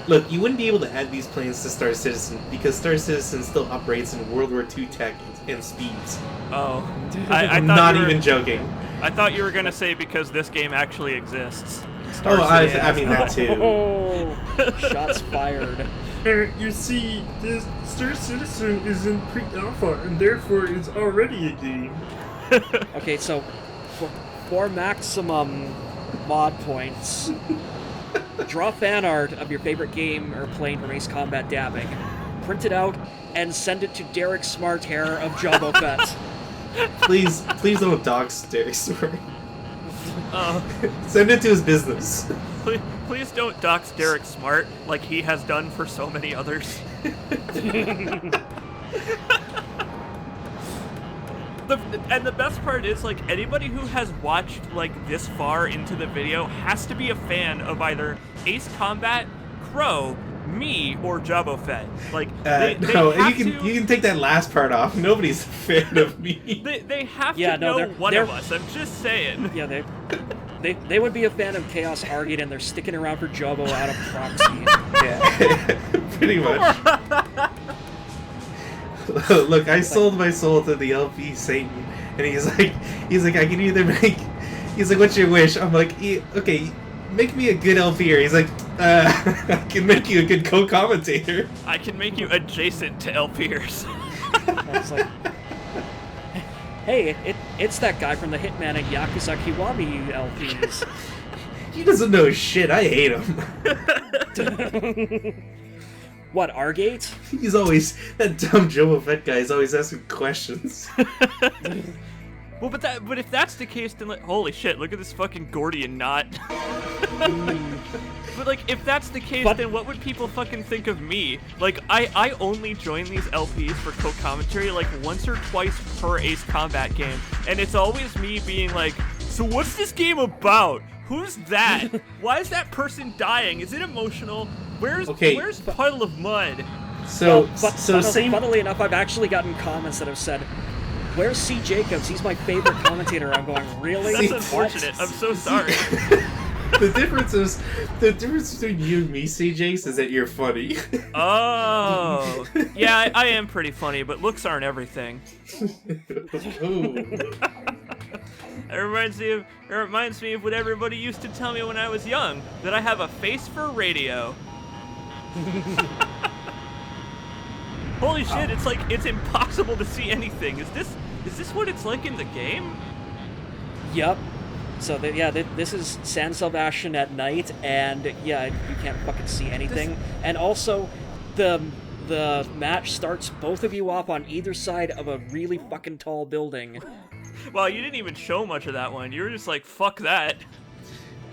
Look, you wouldn't be able to add these planes to Star Citizen because Star Citizen still operates in World War II tech and speeds. Oh. I'm not even joking. I thought you were going to say because this game actually exists. I mean that too. Oh, shots fired. You see, this Star Citizen is in pre-alpha, and therefore it's already a game. Okay, so for maximum mod points, draw fan art of your favorite game or plane from Ace Combat dabbing, print it out, and send it to Derek Smarthair of Jumbo Fett. Please don't dox Derek Smart. Send it to his business. Please don't dox Derek Smart like he has done for so many others. And the best part is, like, anybody who has watched, like, this far into the video has to be a fan of either Ace Combat, Crow, me, or Jabbo Fett. Like, they no, have you can take that last part off. Nobody's a fan of me. They have to know one of us. I'm just saying. Yeah, they would be a fan of Chaos Argate, and they're sticking around for Jumbo out of proxy. Yeah, pretty much. Look, I sold my soul to the LP Satan, and he's like, I can either make, he's like, what's your wish? I'm like, okay, make me a good LPer. He's like, I can make you a good co-commentator. I can make you adjacent to LPers. I was like, hey, it's that guy from the Hitman and Yakuza Kiwami LPs. He doesn't know shit. I hate him. What, Argate? He's always, that dumb Jobo Fett guy is always asking questions. Well, but if that's the case, then holy shit, look at this fucking Gordian knot. But like, if that's the case, then what would people fucking think of me? Like, I only join these LPs for co-commentary like once or twice per Ace Combat game, and it's always me being like, so what's this game about? Who's that? Why is that person dying? Is it emotional? Where's Puddle of Mud? Funnily enough, I've actually gotten comments that have said, where's CJacobs? He's my favorite commentator. I'm going, really? That's unfortunate. I'm so sorry. The difference between you and me, CJs, is that you're funny. Oh. Yeah, I am pretty funny, but looks aren't everything. It reminds me of what everybody used to tell me when I was young, that I have a face for radio. Holy shit, it's like, it's impossible to see anything. Is this what it's like in the game? Yep. This is San Sebastian at night, and yeah, you can't fucking see anything. And also, the match starts both of you up on either side of a really fucking tall building. Well, you didn't even show much of that one. You were just like, fuck that.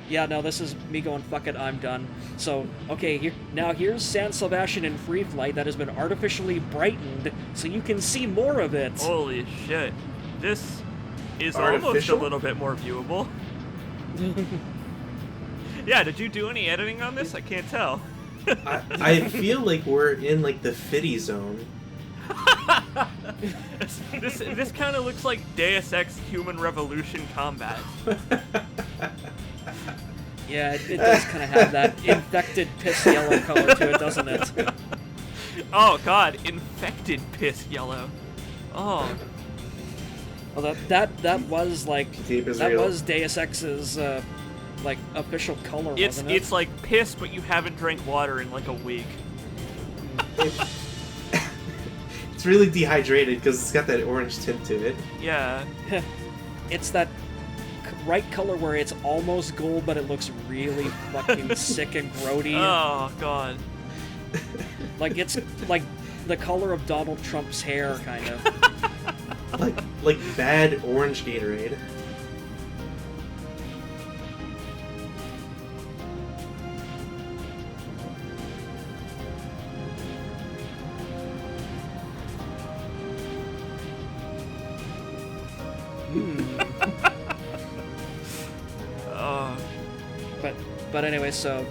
Yeah, no, this is me going, fuck it, I'm done. So, okay, here's San Sebastian in free flight that has been artificially brightened, so you can see more of it. Holy shit. This is almost a Artificial? little bit more viewable. Yeah, did you do any editing on this? I can't tell. I feel like we're in like the Fitty zone. This kind of looks like Deus Ex Human Revolution combat. Yeah, it does kind of have that infected piss yellow color to it, doesn't it? Oh god, infected piss yellow. Oh, Well, that was like Deep is that real. was Deus Ex's like official color, wasn't it? it's like piss, but you haven't drank water in like a week. It's really dehydrated because it's got that orange tint to it. Yeah. It's that right color where it's almost gold, but it looks really fucking sick and grody. Oh god. Like it's like the color of Donald Trump's hair, kind of. Like bad orange Gatorade. Oh. But anyway, so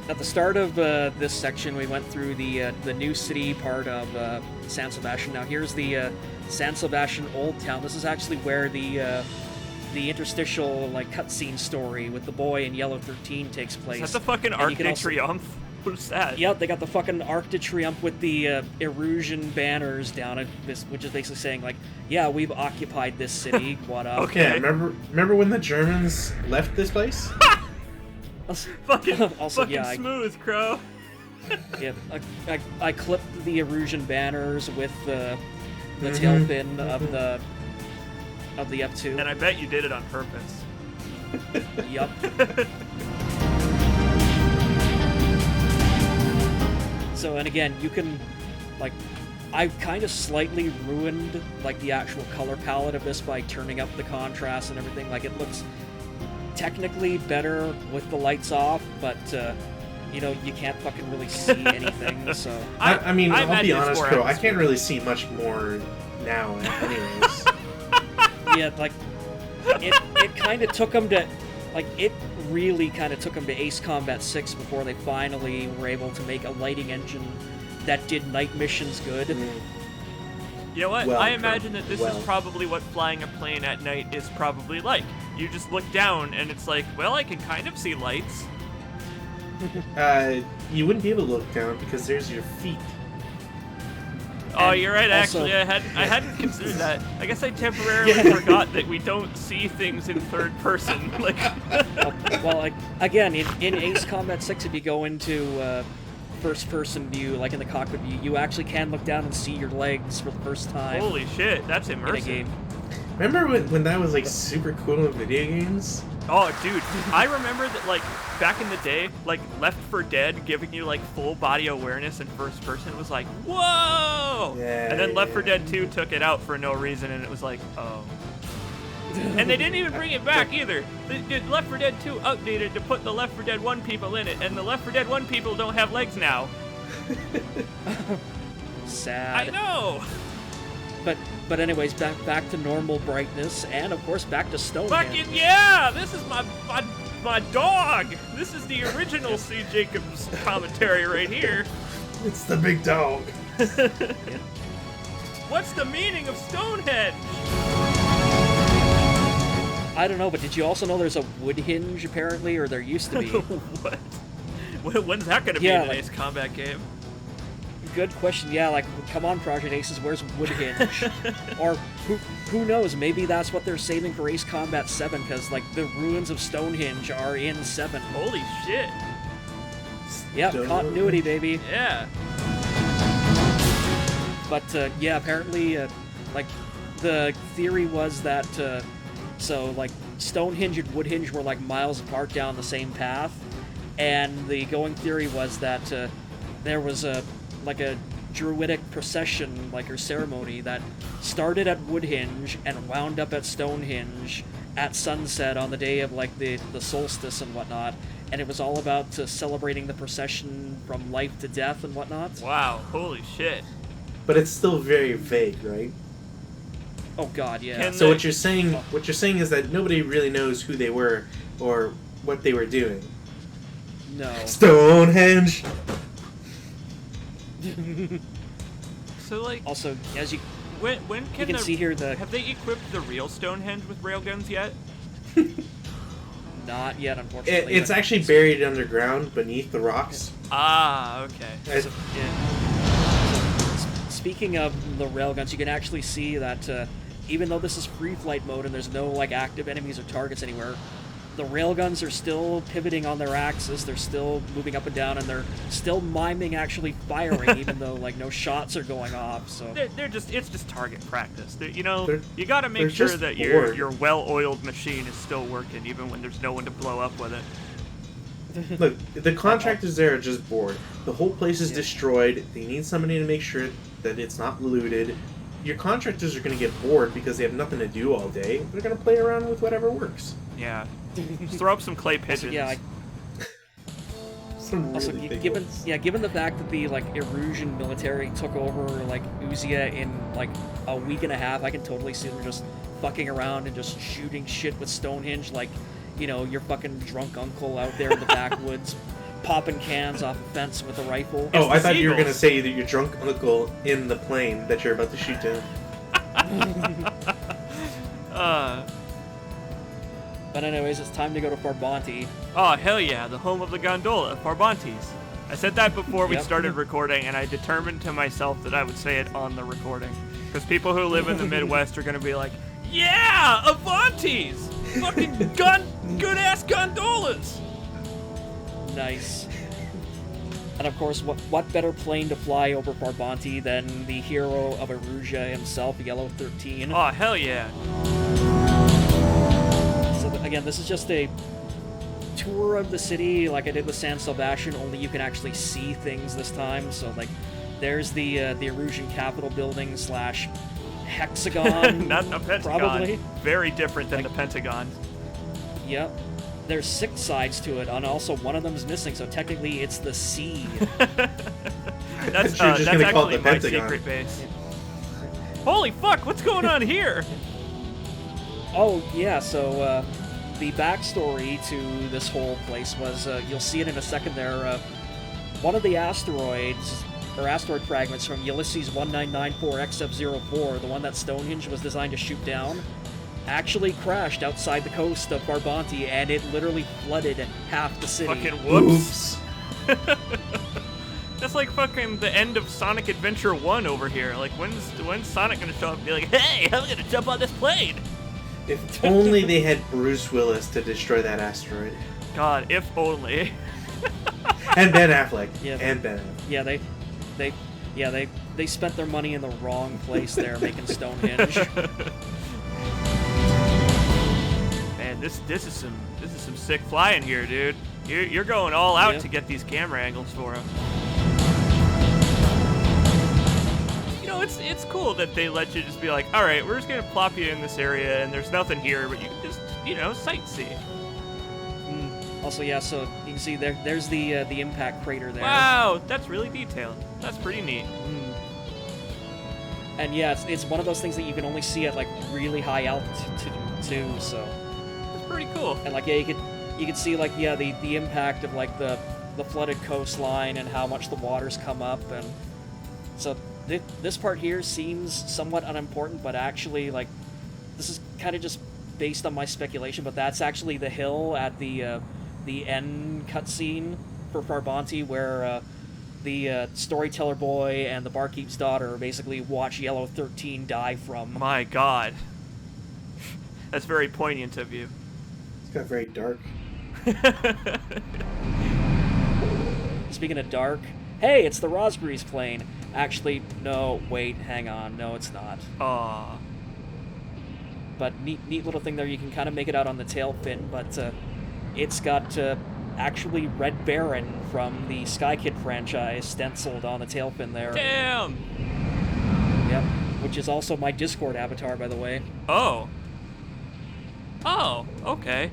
at the start of this section, we went through the new city part of San Sebastian. Now here's the San Sebastian Old Town. This is actually where the interstitial like cutscene story with the boy in Yellow 13 takes place. Is that the fucking And you Arc can de also- Triomphe? What is that? Yep, they got the fucking Arc de Triomphe with the erosion banners down it, which is basically saying like, yeah, we've occupied this city. What up? Okay. Yeah, remember when the Germans left this place? Fucking, Also, fucking yeah, smooth, Crow. Yeah, I clipped the erosion banners with the tail fin of the F2. And I bet you did it on purpose. Yup. So, and again, you can, like, I've kind of slightly ruined, like, the actual color palette of this by turning up the contrast and everything. Like, it looks technically better with the lights off, but, you know, you can't fucking really see anything, so... I mean, I'll be imagine it's honest, more Crow, I can't really see much more now anyways. Yeah, like, it kind of took them to... Like, it really kind of took them to Ace Combat 6 before they finally were able to make a lighting engine that did night missions good. You know what? Well, I imagine that this well. is probably what flying a plane at night is probably like. You just look down and it's like, well, I can kind of see lights. You wouldn't be able to look down because there's your feet. Oh, And you're right. also- Actually, I hadn't considered that. I guess I temporarily forgot that we don't see things in third person. Like, Well, like, again, in Ace Combat 6, if you go into first-person view, like in the cockpit view, you actually can look down and see your legs for the first time holy shit, that's in a immersive. game. Remember when that was like super cool in video games? Oh, dude, I remember that, like, back in the day, like, Left 4 Dead giving you, like, full body awareness in first person was like, whoa! Yeah, And then Left 4 yeah. Dead 2 took it out for no reason, and it was like, oh. And they didn't even bring it back either. They did Left 4 Dead 2 updated to put the Left 4 Dead 1 people in it, and the Left 4 Dead 1 people don't have legs now. Sad. I know! But anyways, back to normal brightness, and of course back to Stonehenge. Fucking yeah! This is my dog! This is the original CJacobs commentary right here. It's the big dog. What's the meaning of Stonehenge? I don't know, but did you also know there's a wood hinge apparently, or there used to be? What? When's that gonna be Yeah, in an like- Ace Combat game? Good question. Yeah, like, come on, Project Aces, where's Woodhinge? Or who knows? Maybe that's what they're saving for Ace Combat 7, because like the ruins of Stonehenge are in 7. Holy shit! Yep, continuity, baby. Yeah. But yeah, apparently, like the theory was that so like Stonehenge and Woodhenge were like miles apart down the same path, and the going theory was that there was a druidic procession, like, or ceremony that started at Woodhenge and wound up at Stonehenge at sunset on the day of like the solstice and whatnot, and it was all about celebrating the procession from life to death and whatnot. Wow, holy shit. But it's still very vague, right? Oh god, yeah. Can So they- what you're saying is that nobody really knows who they were or what they were doing. No. Stonehenge. So like, Also, as you when can can the, see here, the have they equipped the real Stonehenge with railguns yet? not yet, unfortunately. It's but actually buried underground beneath the rocks. Ah, okay. As- Speaking of the railguns, you can actually see that even though this is free flight mode and there's no like active enemies or targets anywhere, the railguns are still pivoting on their axis. They're still moving up and down, and they're still miming actually firing, even though like no shots are going off. So It's just target practice. They're- You got to make they're sure just that your bored. well-oiled machine is still working, even when there's no one to blow up with it. Look, the contractors there are just bored. The whole place is destroyed. They need somebody to make sure that it's not looted. Your contractors are going to get bored because they have nothing to do all day. They're going to play around with whatever works. Yeah. Just throw up some clay pigeons. yeah, Some also really big given ones. given the fact that the like Erusian military took over like Uzia in like a week and a half, I can totally see them just fucking around and just shooting shit with Stonehenge, like, you know, your fucking drunk uncle out there in the backwoods popping cans off a fence with a rifle. Oh, I the thought you were going to seagulls. say that your drunk uncle in the plane that you're about to shoot down. But anyways, it's time to go to Farbanti. Oh, hell yeah, the home of the gondola, Farbantes. I said that before we Yep. started recording, and I determined to myself that I would say it on the recording. Because people who live in the Midwest are going to be like, yeah, Avantis! Fucking good-ass gondolas! Nice. And of course, what better plane to fly over Farbanti than the hero of Erusia himself, Yellow 13? Oh, hell yeah. So again, this is just a tour of the city like I did with San Sebastian, only you can actually see things this time. So like, there's the Erusian Capitol building slash hexagon. Not a Pentagon. Probably. Very different than the Pentagon. Yep. There's 6 sides to it, and also one of them's missing, so technically it's the C. That's You're just gonna call actually it the my Pentagon. secret base. Holy fuck, what's going on here? Oh, yeah, so the backstory to this whole place was, you'll see it in a second there, one of the asteroids, or asteroid fragments from Ulysses 1994 XF04, the one that Stonehenge was designed to shoot down, actually crashed outside the coast of Farbanti, and it literally flooded half the city. Fucking whoops. Oops. That's like fucking the end of Sonic Adventure 1 over here. Like, when's Sonic gonna show up and be like, hey, I'm gonna jump on this plane? If only they had Bruce Willis to destroy that asteroid. God, if only. And Ben Affleck. Yeah. And Ben Affleck. Yeah, they spent their money in the wrong place there, making Stonehenge. Man, this is some sick flying here, dude. You're going all out Yeah. to get these camera angles for him. You know, it's cool that they let you just be like, all right, we're just gonna plop you in this area, and there's nothing here, but you can just, sightsee. Also, yeah, so you can see there's the impact crater there. Wow, that's really detailed. That's pretty neat. And yeah, it's one of those things that you can only see at like really high altitude too. So, That's pretty cool. and like yeah, you could see like yeah the impact of like the flooded coastline and how much the waters come up, and so this part here seems somewhat unimportant, but actually like this is kind of just based on my speculation, but that's actually the hill at the end cutscene for Farbanti where the storyteller boy and the barkeep's daughter basically watch Yellow 13 die from. My God. That's very poignant of you. It's got very dark. Speaking of dark, hey, it's the Rosberry's plane. Actually, no, wait, hang on, no, it's not. Aw. but neat little thing there. You can kind of make it out on the tail fin, but it's got actually Red Baron from the Sky Kid franchise stenciled on the tail fin there. Damn! Yep, which is also my Discord avatar, by the way. Oh. Oh, okay.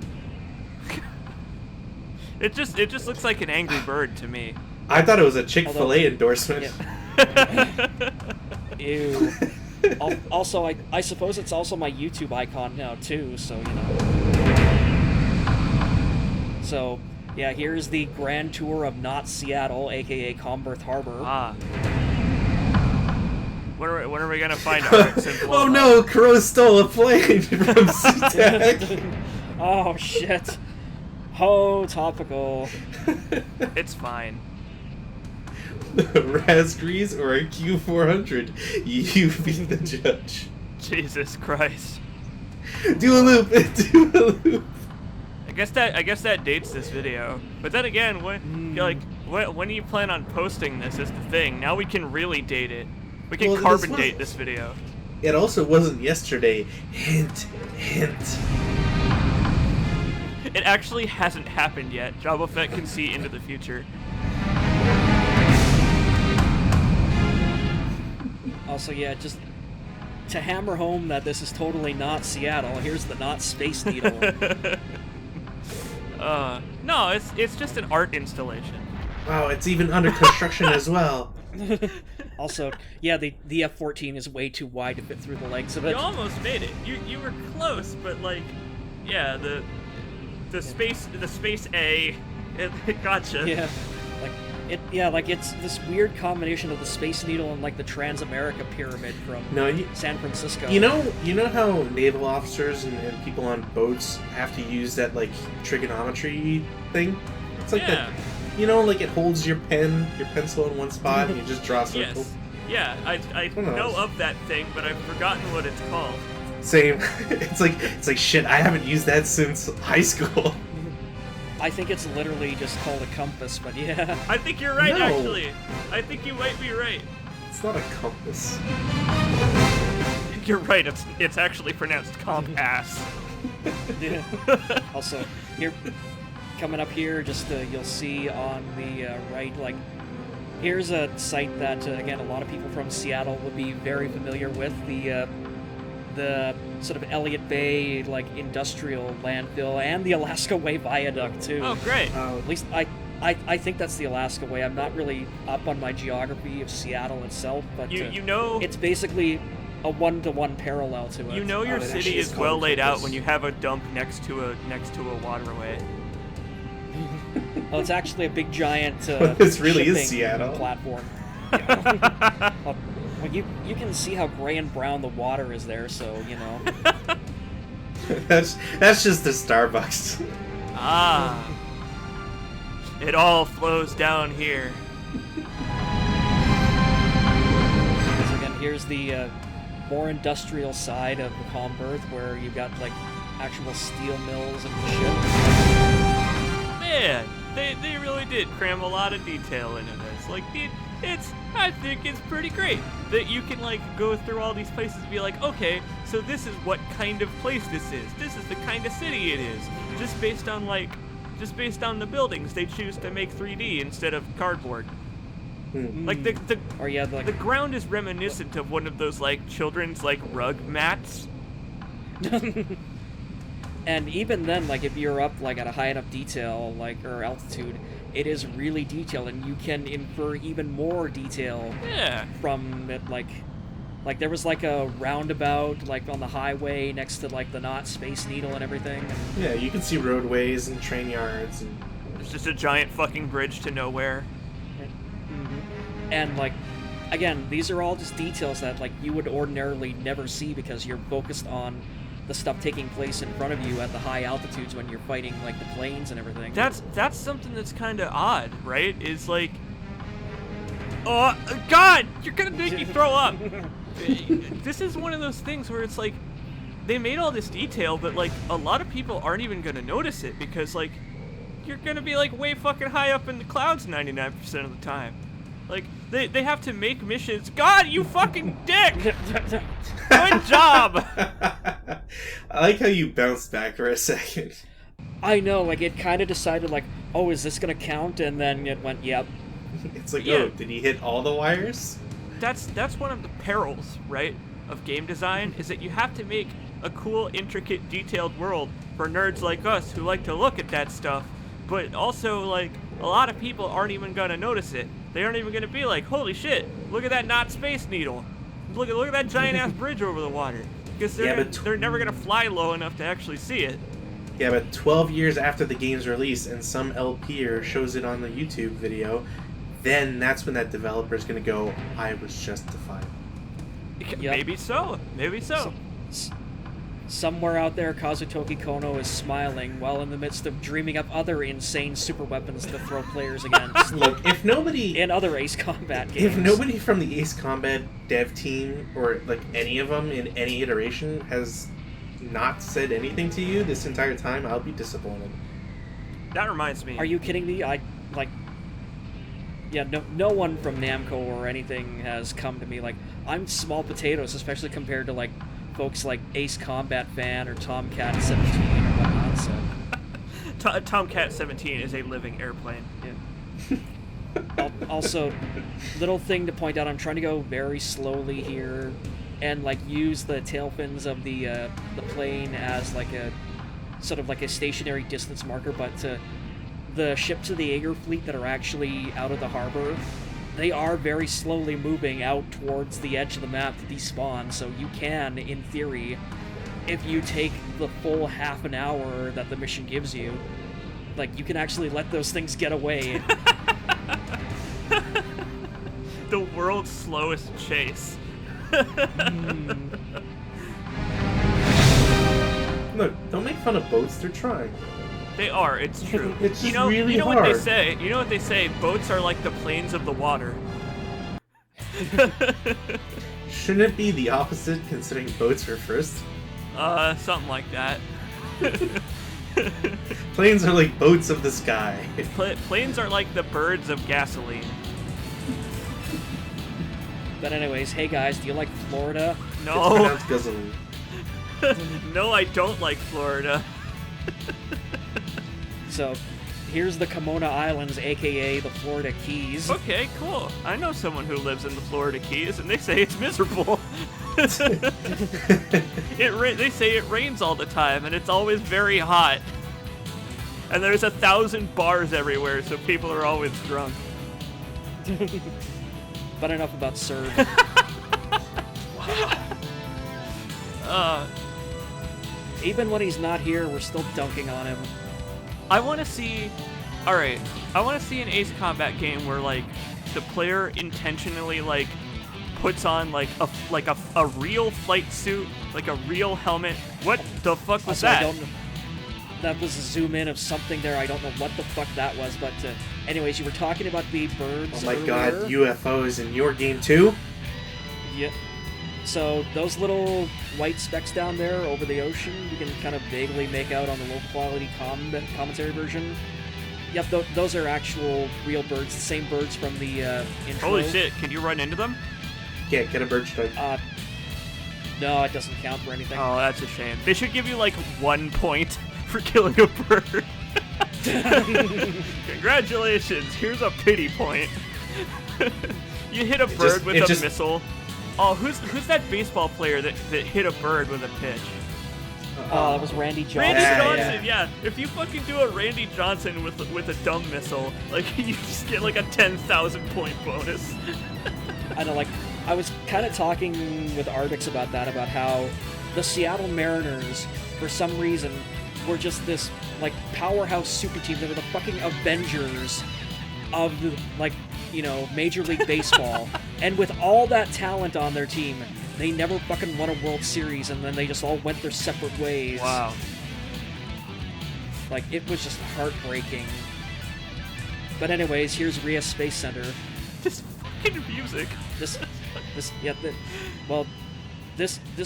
It just looks like an angry bird to me. I thought it was a Chick-fil-A endorsement. Yeah. Ew. Also, I suppose it's also my YouTube icon now too, so you know. So, yeah, here's the grand tour of Not Seattle, aka Comberth Harbor. Ah. When are we gonna find Arts and blow Oh them no, up? Crow stole a plane from CJacobs. Oh shit. Oh, topical. It's fine. Raspberries or a Q400? You be the judge. Jesus Christ. Do a loop. Do a loop. I guess that dates this video. But then again, when do you plan on posting this? Is the thing. Now we can really date it. We can carbon date this video. It also wasn't yesterday. Hint, hint. It actually hasn't happened yet. Jabba Fett can see into the future. Also, yeah, just to hammer home that this is totally not Seattle, here's the Not Space Needle. No, it's just an art installation. Wow, it's even under construction as well. Also, yeah, the F-14 is way too wide to fit through the legs of it. You almost made it. You were close, but like, yeah, the space A, it gotcha. Yeah, like it's this weird combination of the Space Needle and like the Trans-America Pyramid from San Francisco. You know how naval officers and people on boats have to use that like trigonometry thing? It's like that. You know, like it holds your pencil in one spot and you just draw circles. Yes. Yeah, I know of that thing, but I've forgotten what it's called. Same. It's like shit. I haven't used that since high school. I think it's literally just called a compass, but yeah. I think you're right, No. actually. I think you might be right. It's not a compass. You're right. It's actually pronounced compass. Yeah. Also, here, coming up here, just you'll see on the right, like, here's a site that again a lot of people from Seattle would be very familiar with, the sort of Elliott Bay like industrial landfill and the Alaska Way Viaduct too. Oh, great. At least I think that's the Alaska Way. I'm not really up on my geography of Seattle itself, but You know it's basically a one-to-one parallel to it. You know your it city actually is is well called laid out compass. when you have a dump next to a waterway. Oh, it's actually a big giant This really is shipping Seattle. platform. Yeah. Well, you can see how gray and brown the water is there, so you know. That's just the Starbucks. Ah. It all flows down here. So again, here's the more industrial side of Comberth, where you've got like actual steel mills and shit. Man, they really did cram a lot of detail into this. Like, I think it's pretty great that you can like go through all these places and be like, okay, so this is what kind of place this is. This is the kind of city it is. Just based on the buildings they choose to make 3D instead of cardboard. Like the ground is reminiscent of one of those like children's like rug mats. And even then, like if you're up like at a high enough detail, like or altitude, it is really detailed, and you can infer even more detail from it. Like there was like a roundabout like on the highway next to like the Not Space Needle and everything. Yeah, you can see roadways and train yards and It's just a giant fucking bridge to nowhere. And like, again, these are all just details that like you would ordinarily never see because you're focused on the stuff taking place in front of you at the high altitudes when you're fighting like the planes and everything. That's something that's kind of odd, right? Is like, oh God, you're gonna make me throw up. This is one of those things where it's like, they made all this detail, but like a lot of people aren't even gonna notice it because like, you're gonna be like way fucking high up in the clouds 99% of the time. Like, they have to make missions. God, you fucking dick! Good job! I like how you bounced back for a second. I know, like, it kind of decided, like, oh, is this gonna count? And then it went, yep. It's like, Yeah. oh, did he hit all the wires? That's one of the perils, right, of game design, is that you have to make a cool, intricate, detailed world for nerds like us who like to look at that stuff. But also, like, a lot of people aren't even gonna notice it. They aren't even gonna be like, holy shit, look at that not Space Needle. Look at that giant ass bridge over the water. Because they're never gonna fly low enough to actually see it. Yeah, but 12 years after the game's release and some LPer shows it on the YouTube video, then that's when that developer's gonna go, I was justified. Yep. Maybe so. Maybe so. Somewhere out there, Kazutoki Kono is smiling while in the midst of dreaming up other insane super weapons to throw players against. Look, if nobody... in other Ace Combat games. If nobody from the Ace Combat dev team, or like any of them in any iteration, has not said anything to you this entire time, I'll be disappointed. That reminds me. Are you kidding me? No one from Namco or anything has come to me. Like, I'm small potatoes, especially compared to, like, folks like Ace Combat Fan or Tomcat 17 or whatnot, so... Tomcat 17 is a living airplane. Yeah. Also, little thing to point out, I'm trying to go very slowly here and, like, use the tail fins of the plane as, like, a sort of like a stationary distance marker, but the ships of the Aegir fleet that are actually out of the harbor, they are very slowly moving out towards the edge of the map to despawn, so you can, in theory, if you take the full half an hour that the mission gives you, like, you can actually let those things get away. The world's slowest chase. Look, don't make fun of boats, they're trying. They are, it's true. It's just what really they hard. say? You know what they say? Boats are like the planes of the water. Shouldn't it be the opposite, considering boats are first? Something like that. Planes are like boats of the sky. Planes are like the birds of gasoline. But anyways, hey guys, do you like Florida? It's No, pronounced guzzling. no, I don't like Florida. So, here's the Kimona Islands, aka the Florida Keys. Okay, cool. I know someone who lives in the Florida Keys, and they say it's miserable. They say it rains all the time, and it's always very hot. And there's 1,000 bars everywhere, so people are always drunk. But enough about Serb. Even when he's not here, we're still dunking on him. I want to see... Alright, I want to see an Ace Combat game where, like, the player intentionally, like, puts on, like, a real flight suit, like a real helmet. What the fuck was Also, that? I don't know. That was a zoom in of something there. I don't know what the fuck that was, but anyways, you were talking about the birds Oh my earlier. god, UFOs in your game too? Yep. So those little white specks down there over the ocean, you can kind of vaguely make out on the low quality commentary version. Yep, those are actual real birds, the same birds from the intro. Holy shit, can you run into them? Yeah, get a bird strike. No, it doesn't count for anything. Oh, that's a shame. They should give you, like, 1 point for killing a bird. Congratulations, here's a pity point. You hit a bird with a missile. Oh, who's that baseball player that hit a bird with a pitch? Oh, that was Randy Johnson. Randy Yeah, Johnson, yeah. If you fucking do a Randy Johnson with a dumb missile, like, you just get like a 10,000 point bonus. I know, like, I was kind of talking with Ardix about that, about how the Seattle Mariners, for some reason, were just this, like, powerhouse super team. They were the fucking Avengers of, the, like, you know, Major League Baseball. And with all that talent on their team, they never fucking won a World Series, and then they just all went their separate ways. Wow. Like, it was just heartbreaking. But anyways, here's Ria Space Center. This fucking music. This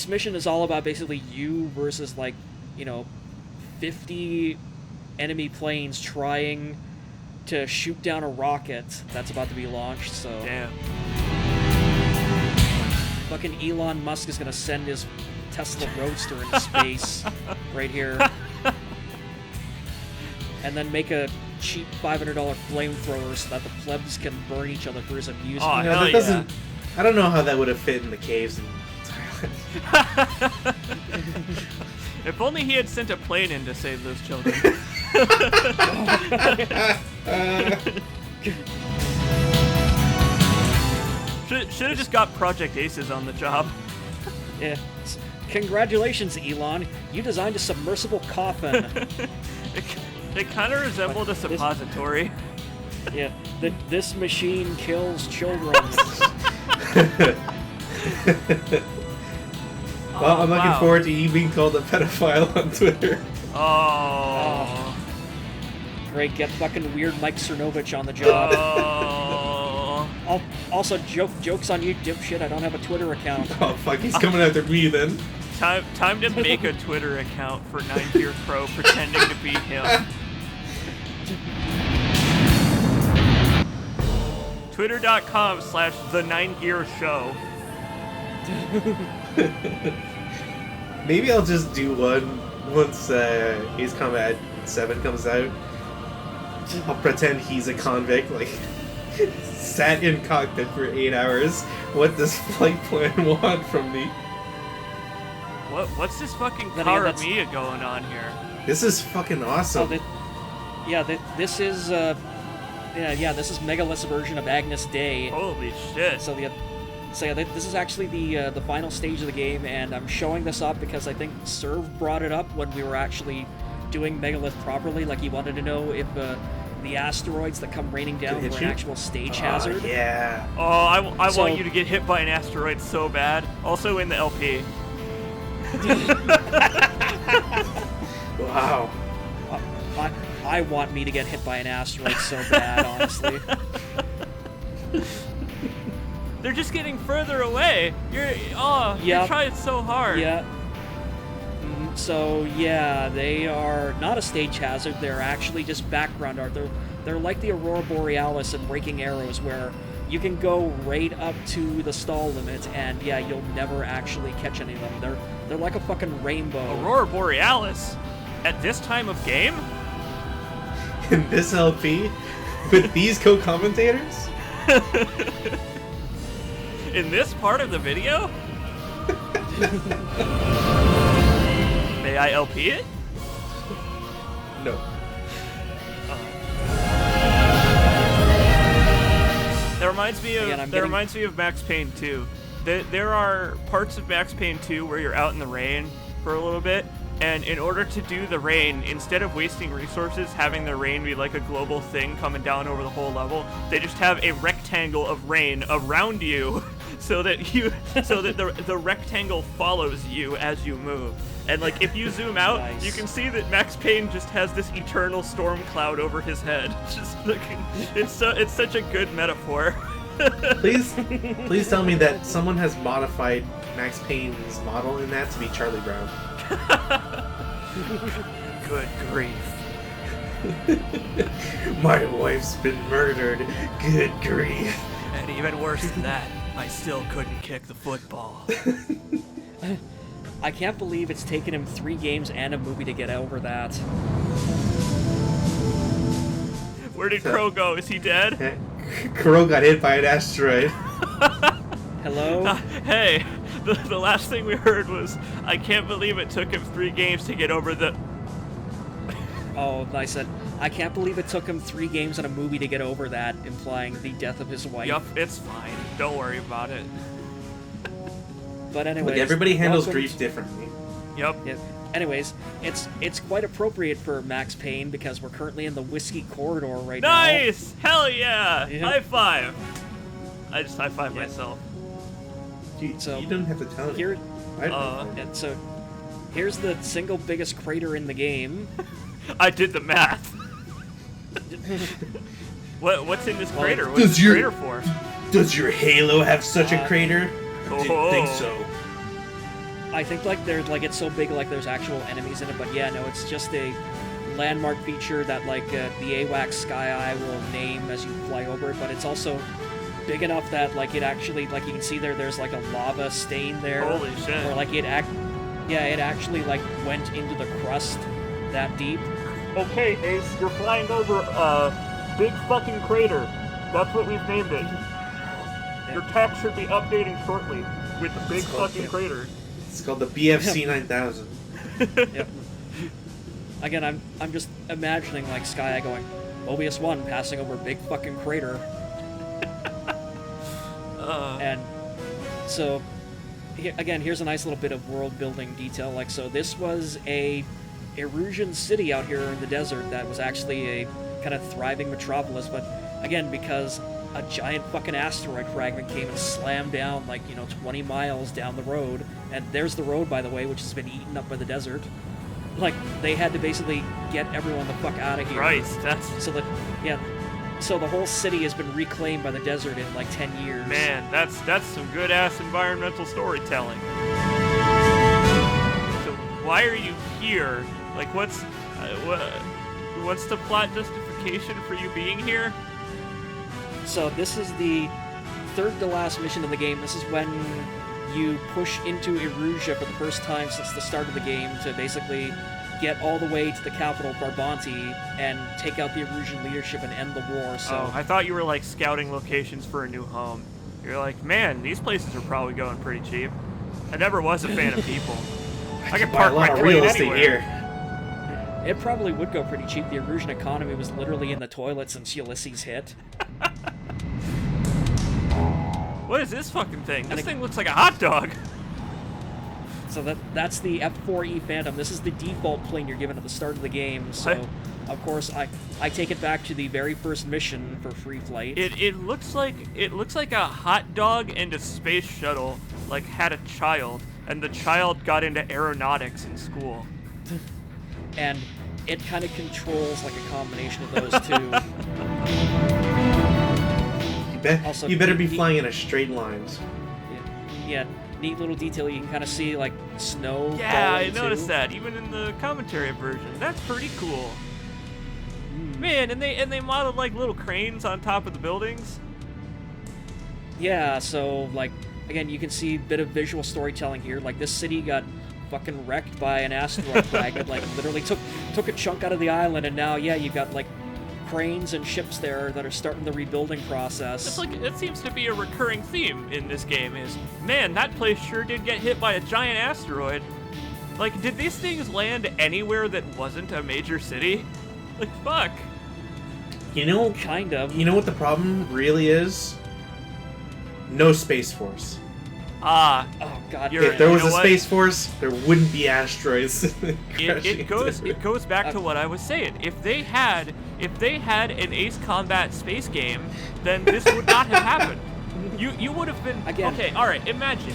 mission is all about basically you versus, like, you know, 50 enemy planes trying to shoot down a rocket that's about to be launched, so... Damn. fucking Elon Musk is gonna send his Tesla Roadster into space right here. And then make a cheap $500 flamethrower so that the plebs can burn each other for his amusement. Oh, You know, hell that doesn't. I don't know how that would have fit in the caves in Thailand. If only he had sent a plane in to save those children. Should have just got Project Aces on the job. Yeah. Congratulations, Elon. You designed a submersible coffin. It kind of resembled a suppository. Yeah. This machine kills children. Well, I'm looking wow. forward to you being called a pedophile on Twitter. Oh. Great, get fucking weird Mike Cernovich on the job. Also, jokes on you, dipshit. I don't have a Twitter account. Oh fuck, he's coming after me then. Time to make a Twitter account for 9gear Pro pretending to be him. Twitter.com/the9gearshow. Maybe I'll just do one once Ace Combat 7 comes out. I'll pretend he's a convict, like sat in cockpit for 8 hours. What does flight plan want from me? What's this fucking Then again, Cara that's- Mia going on here? This is fucking awesome. This is this is Megalith's version of Agnes Day. Holy shit. This is actually the final stage of the game, and I'm showing this up because I think Serv brought it up when we were actually doing Megalith properly. Like, he wanted to know if the asteroids that come raining down hit were an you? actual stage Oh, hazard. yeah. Oh, I So- want you to get hit by an asteroid so bad. Also in the LP. Wow. I want me to get hit by an asteroid so bad, honestly. They're just getting further away. You're Yep. trying so hard. Yeah. So yeah, they are not a stage hazard. They're actually just background art. They're like the Aurora Borealis and Breaking Arrows, where you can go right up to the stall limit, and yeah, you'll never actually catch any of them. They're like a fucking rainbow. Aurora Borealis? At this time of game? In this LP, with these co-commentators? In this part of the video? May I LP it? No. That reminds me of Again, reminds me of Max Payne 2. There are parts of Max Payne 2 where you're out in the rain for a little bit, and in order to do the rain, instead of wasting resources, having the rain be like a global thing coming down over the whole level, they just have a rectangle of rain around you, so that the rectangle follows you as you move. And like, if you zoom out, Nice. you can see that Max Payne just has this eternal storm cloud over his head. Just looking, it's such a good metaphor. Please tell me that someone has modified Max Payne's model in that to be Charlie Brown. Good grief. My wife's been murdered. Good grief. And even worse than that, I still couldn't kick the football. I can't believe it's taken him 3 games and a movie to get over that. Where did Crow go? Is he dead? Crow got hit by an asteroid. Hello? Hey, the last thing we heard was, I can't believe it took him 3 games to get over the... Oh, I said, I can't believe it took him 3 games and a movie to get over that, implying the death of his wife. Yup, it's fine. Don't worry about it. But anyways, Look, everybody handles welcome grief differently. Yup. Yeah. Anyways, it's quite appropriate for Max Payne because we're currently in the whiskey corridor right now. Nice! Hell yeah! Yeah. High five! I just high five myself. You, So, you don't have to tell me. Here, I, and so here's the single biggest crater in the game. I did the math. What's in this crater? What's does this your- crater for? Does your Halo have such a crater? Didn't think Oh. so. I think like there's like it's so big like there's actual enemies in it, but yeah, no, it's just a landmark feature that like the AWACS Sky Eye will name as you fly over it, but it's also big enough that like it actually like you can see there's like a lava stain there. Holy shit. Or like it actually like went into the crust that deep. Okay, Ace, you're flying over a big fucking crater. That's what we've named it. Your tech should be updating shortly with the big fucking crater. It's called the BFC 9000. Yep. Again, I'm just imagining like Sky going, Mobius 1 passing over a big fucking crater. And so, again, here's a nice little bit of world building detail. Like, so this was a Erusian city out here in the desert that was actually a kind of thriving metropolis, but again, because a giant fucking asteroid fragment came and slammed down, like, 20 miles down the road, and there's the road, by the way, which has been eaten up by the desert. Like, they had to basically get everyone the fuck out of here. Christ, So that, yeah, so the whole city has been reclaimed by the desert in, like, 10 years. Man, that's some good-ass environmental storytelling. So, why are you here? Like, what's the plot justification for you being here? So this is the third to last mission in the game. This is when you push into Erusia for the first time since the start of the game to basically get all the way to the capital, Barbanti, and take out the Erusian leadership and end the war. So Oh, I thought you were, like, scouting locations for a new home. You're like, man, these places are probably going pretty cheap. I never was a fan of people. I could Buy park a my lot of plane real estate anywhere. here. it probably would go pretty cheap. The Erusian economy was literally in the toilet since Ulysses hit. What is this fucking thing? This thing looks like a hot dog. So that's the F4E Phantom. This is the default plane you're given at the start of the game. So, of course, I take it back to the very first mission for free flight. It looks like a hot dog and a space shuttle like had a child, and the child got into aeronautics in school. And it kind of controls like a combination of those two. Also, You better be flying in a straight line. Yeah, neat little detail. You can kind of see like snow. Yeah, I falling, noticed too. that even in the commentary version. That's pretty cool. Man, and they modeled like little cranes on top of the buildings. Yeah, so like again, you can see a bit of visual storytelling here. Like this city got fucking wrecked by an asteroid fragment. Like literally took a chunk out of the island, and now you've got like cranes and ships there that are starting the rebuilding process. It's like it seems to be a recurring theme in this game. Is man, that place sure did get hit by a giant asteroid. Like, did these things land anywhere that wasn't a major city? Like, fuck. You know, Kind of. You know what the problem really is? No Space Force. Ah, Oh god. You're- If there you was know a what? Space Force, there wouldn't be asteroids. it goes back to what I was saying. If they had an Ace Combat space game, then this would not have happened. You would have been Again. okay. All right, imagine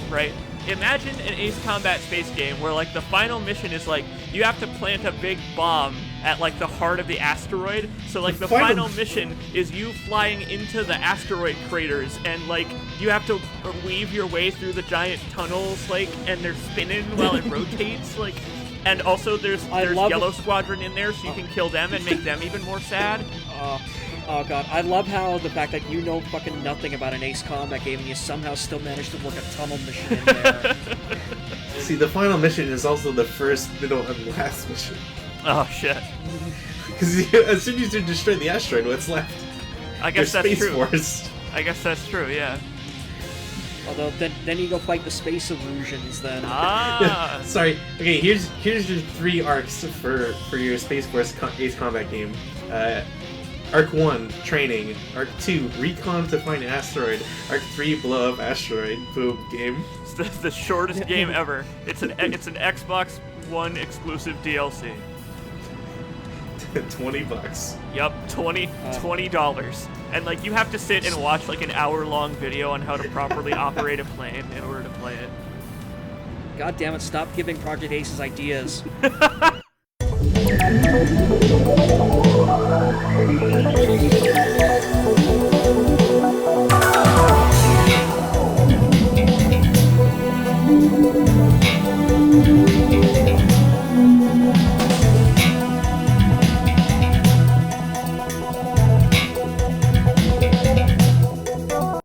an Ace Combat space game where like the final mission is like you have to plant a big bomb at like the heart of the asteroid. So like the final mission is you flying into the asteroid craters and like you have to weave your way through the giant tunnels like and they're spinning while it rotates like. And also there's love Yellow it. Squadron in there, so you can kill them and make them even more sad. Oh god, I love how the fact that you know fucking nothing about an Ace Combat game and you somehow still managed to work a tunnel mission in there. See, the final mission is also the first, middle, and last mission. Oh shit. Because as soon as you destroy the asteroid, what's left? I guess Your that's Space true. Force. I guess that's true, yeah. Although then you go fight the space illusions then. Ah. Sorry. Okay, here's your 3 arcs for your Space Force Ace Combat game. Arc 1, training. Arc 2, recon to find an asteroid. Arc 3, blow up asteroid. Boom, game. It's the shortest game ever. It's an Xbox One exclusive DLC. $20. Yup, $20. And like you have to sit and watch like an hour-long video on how to properly operate a plane in order to play it. God damn it, stop giving Project Aces ideas.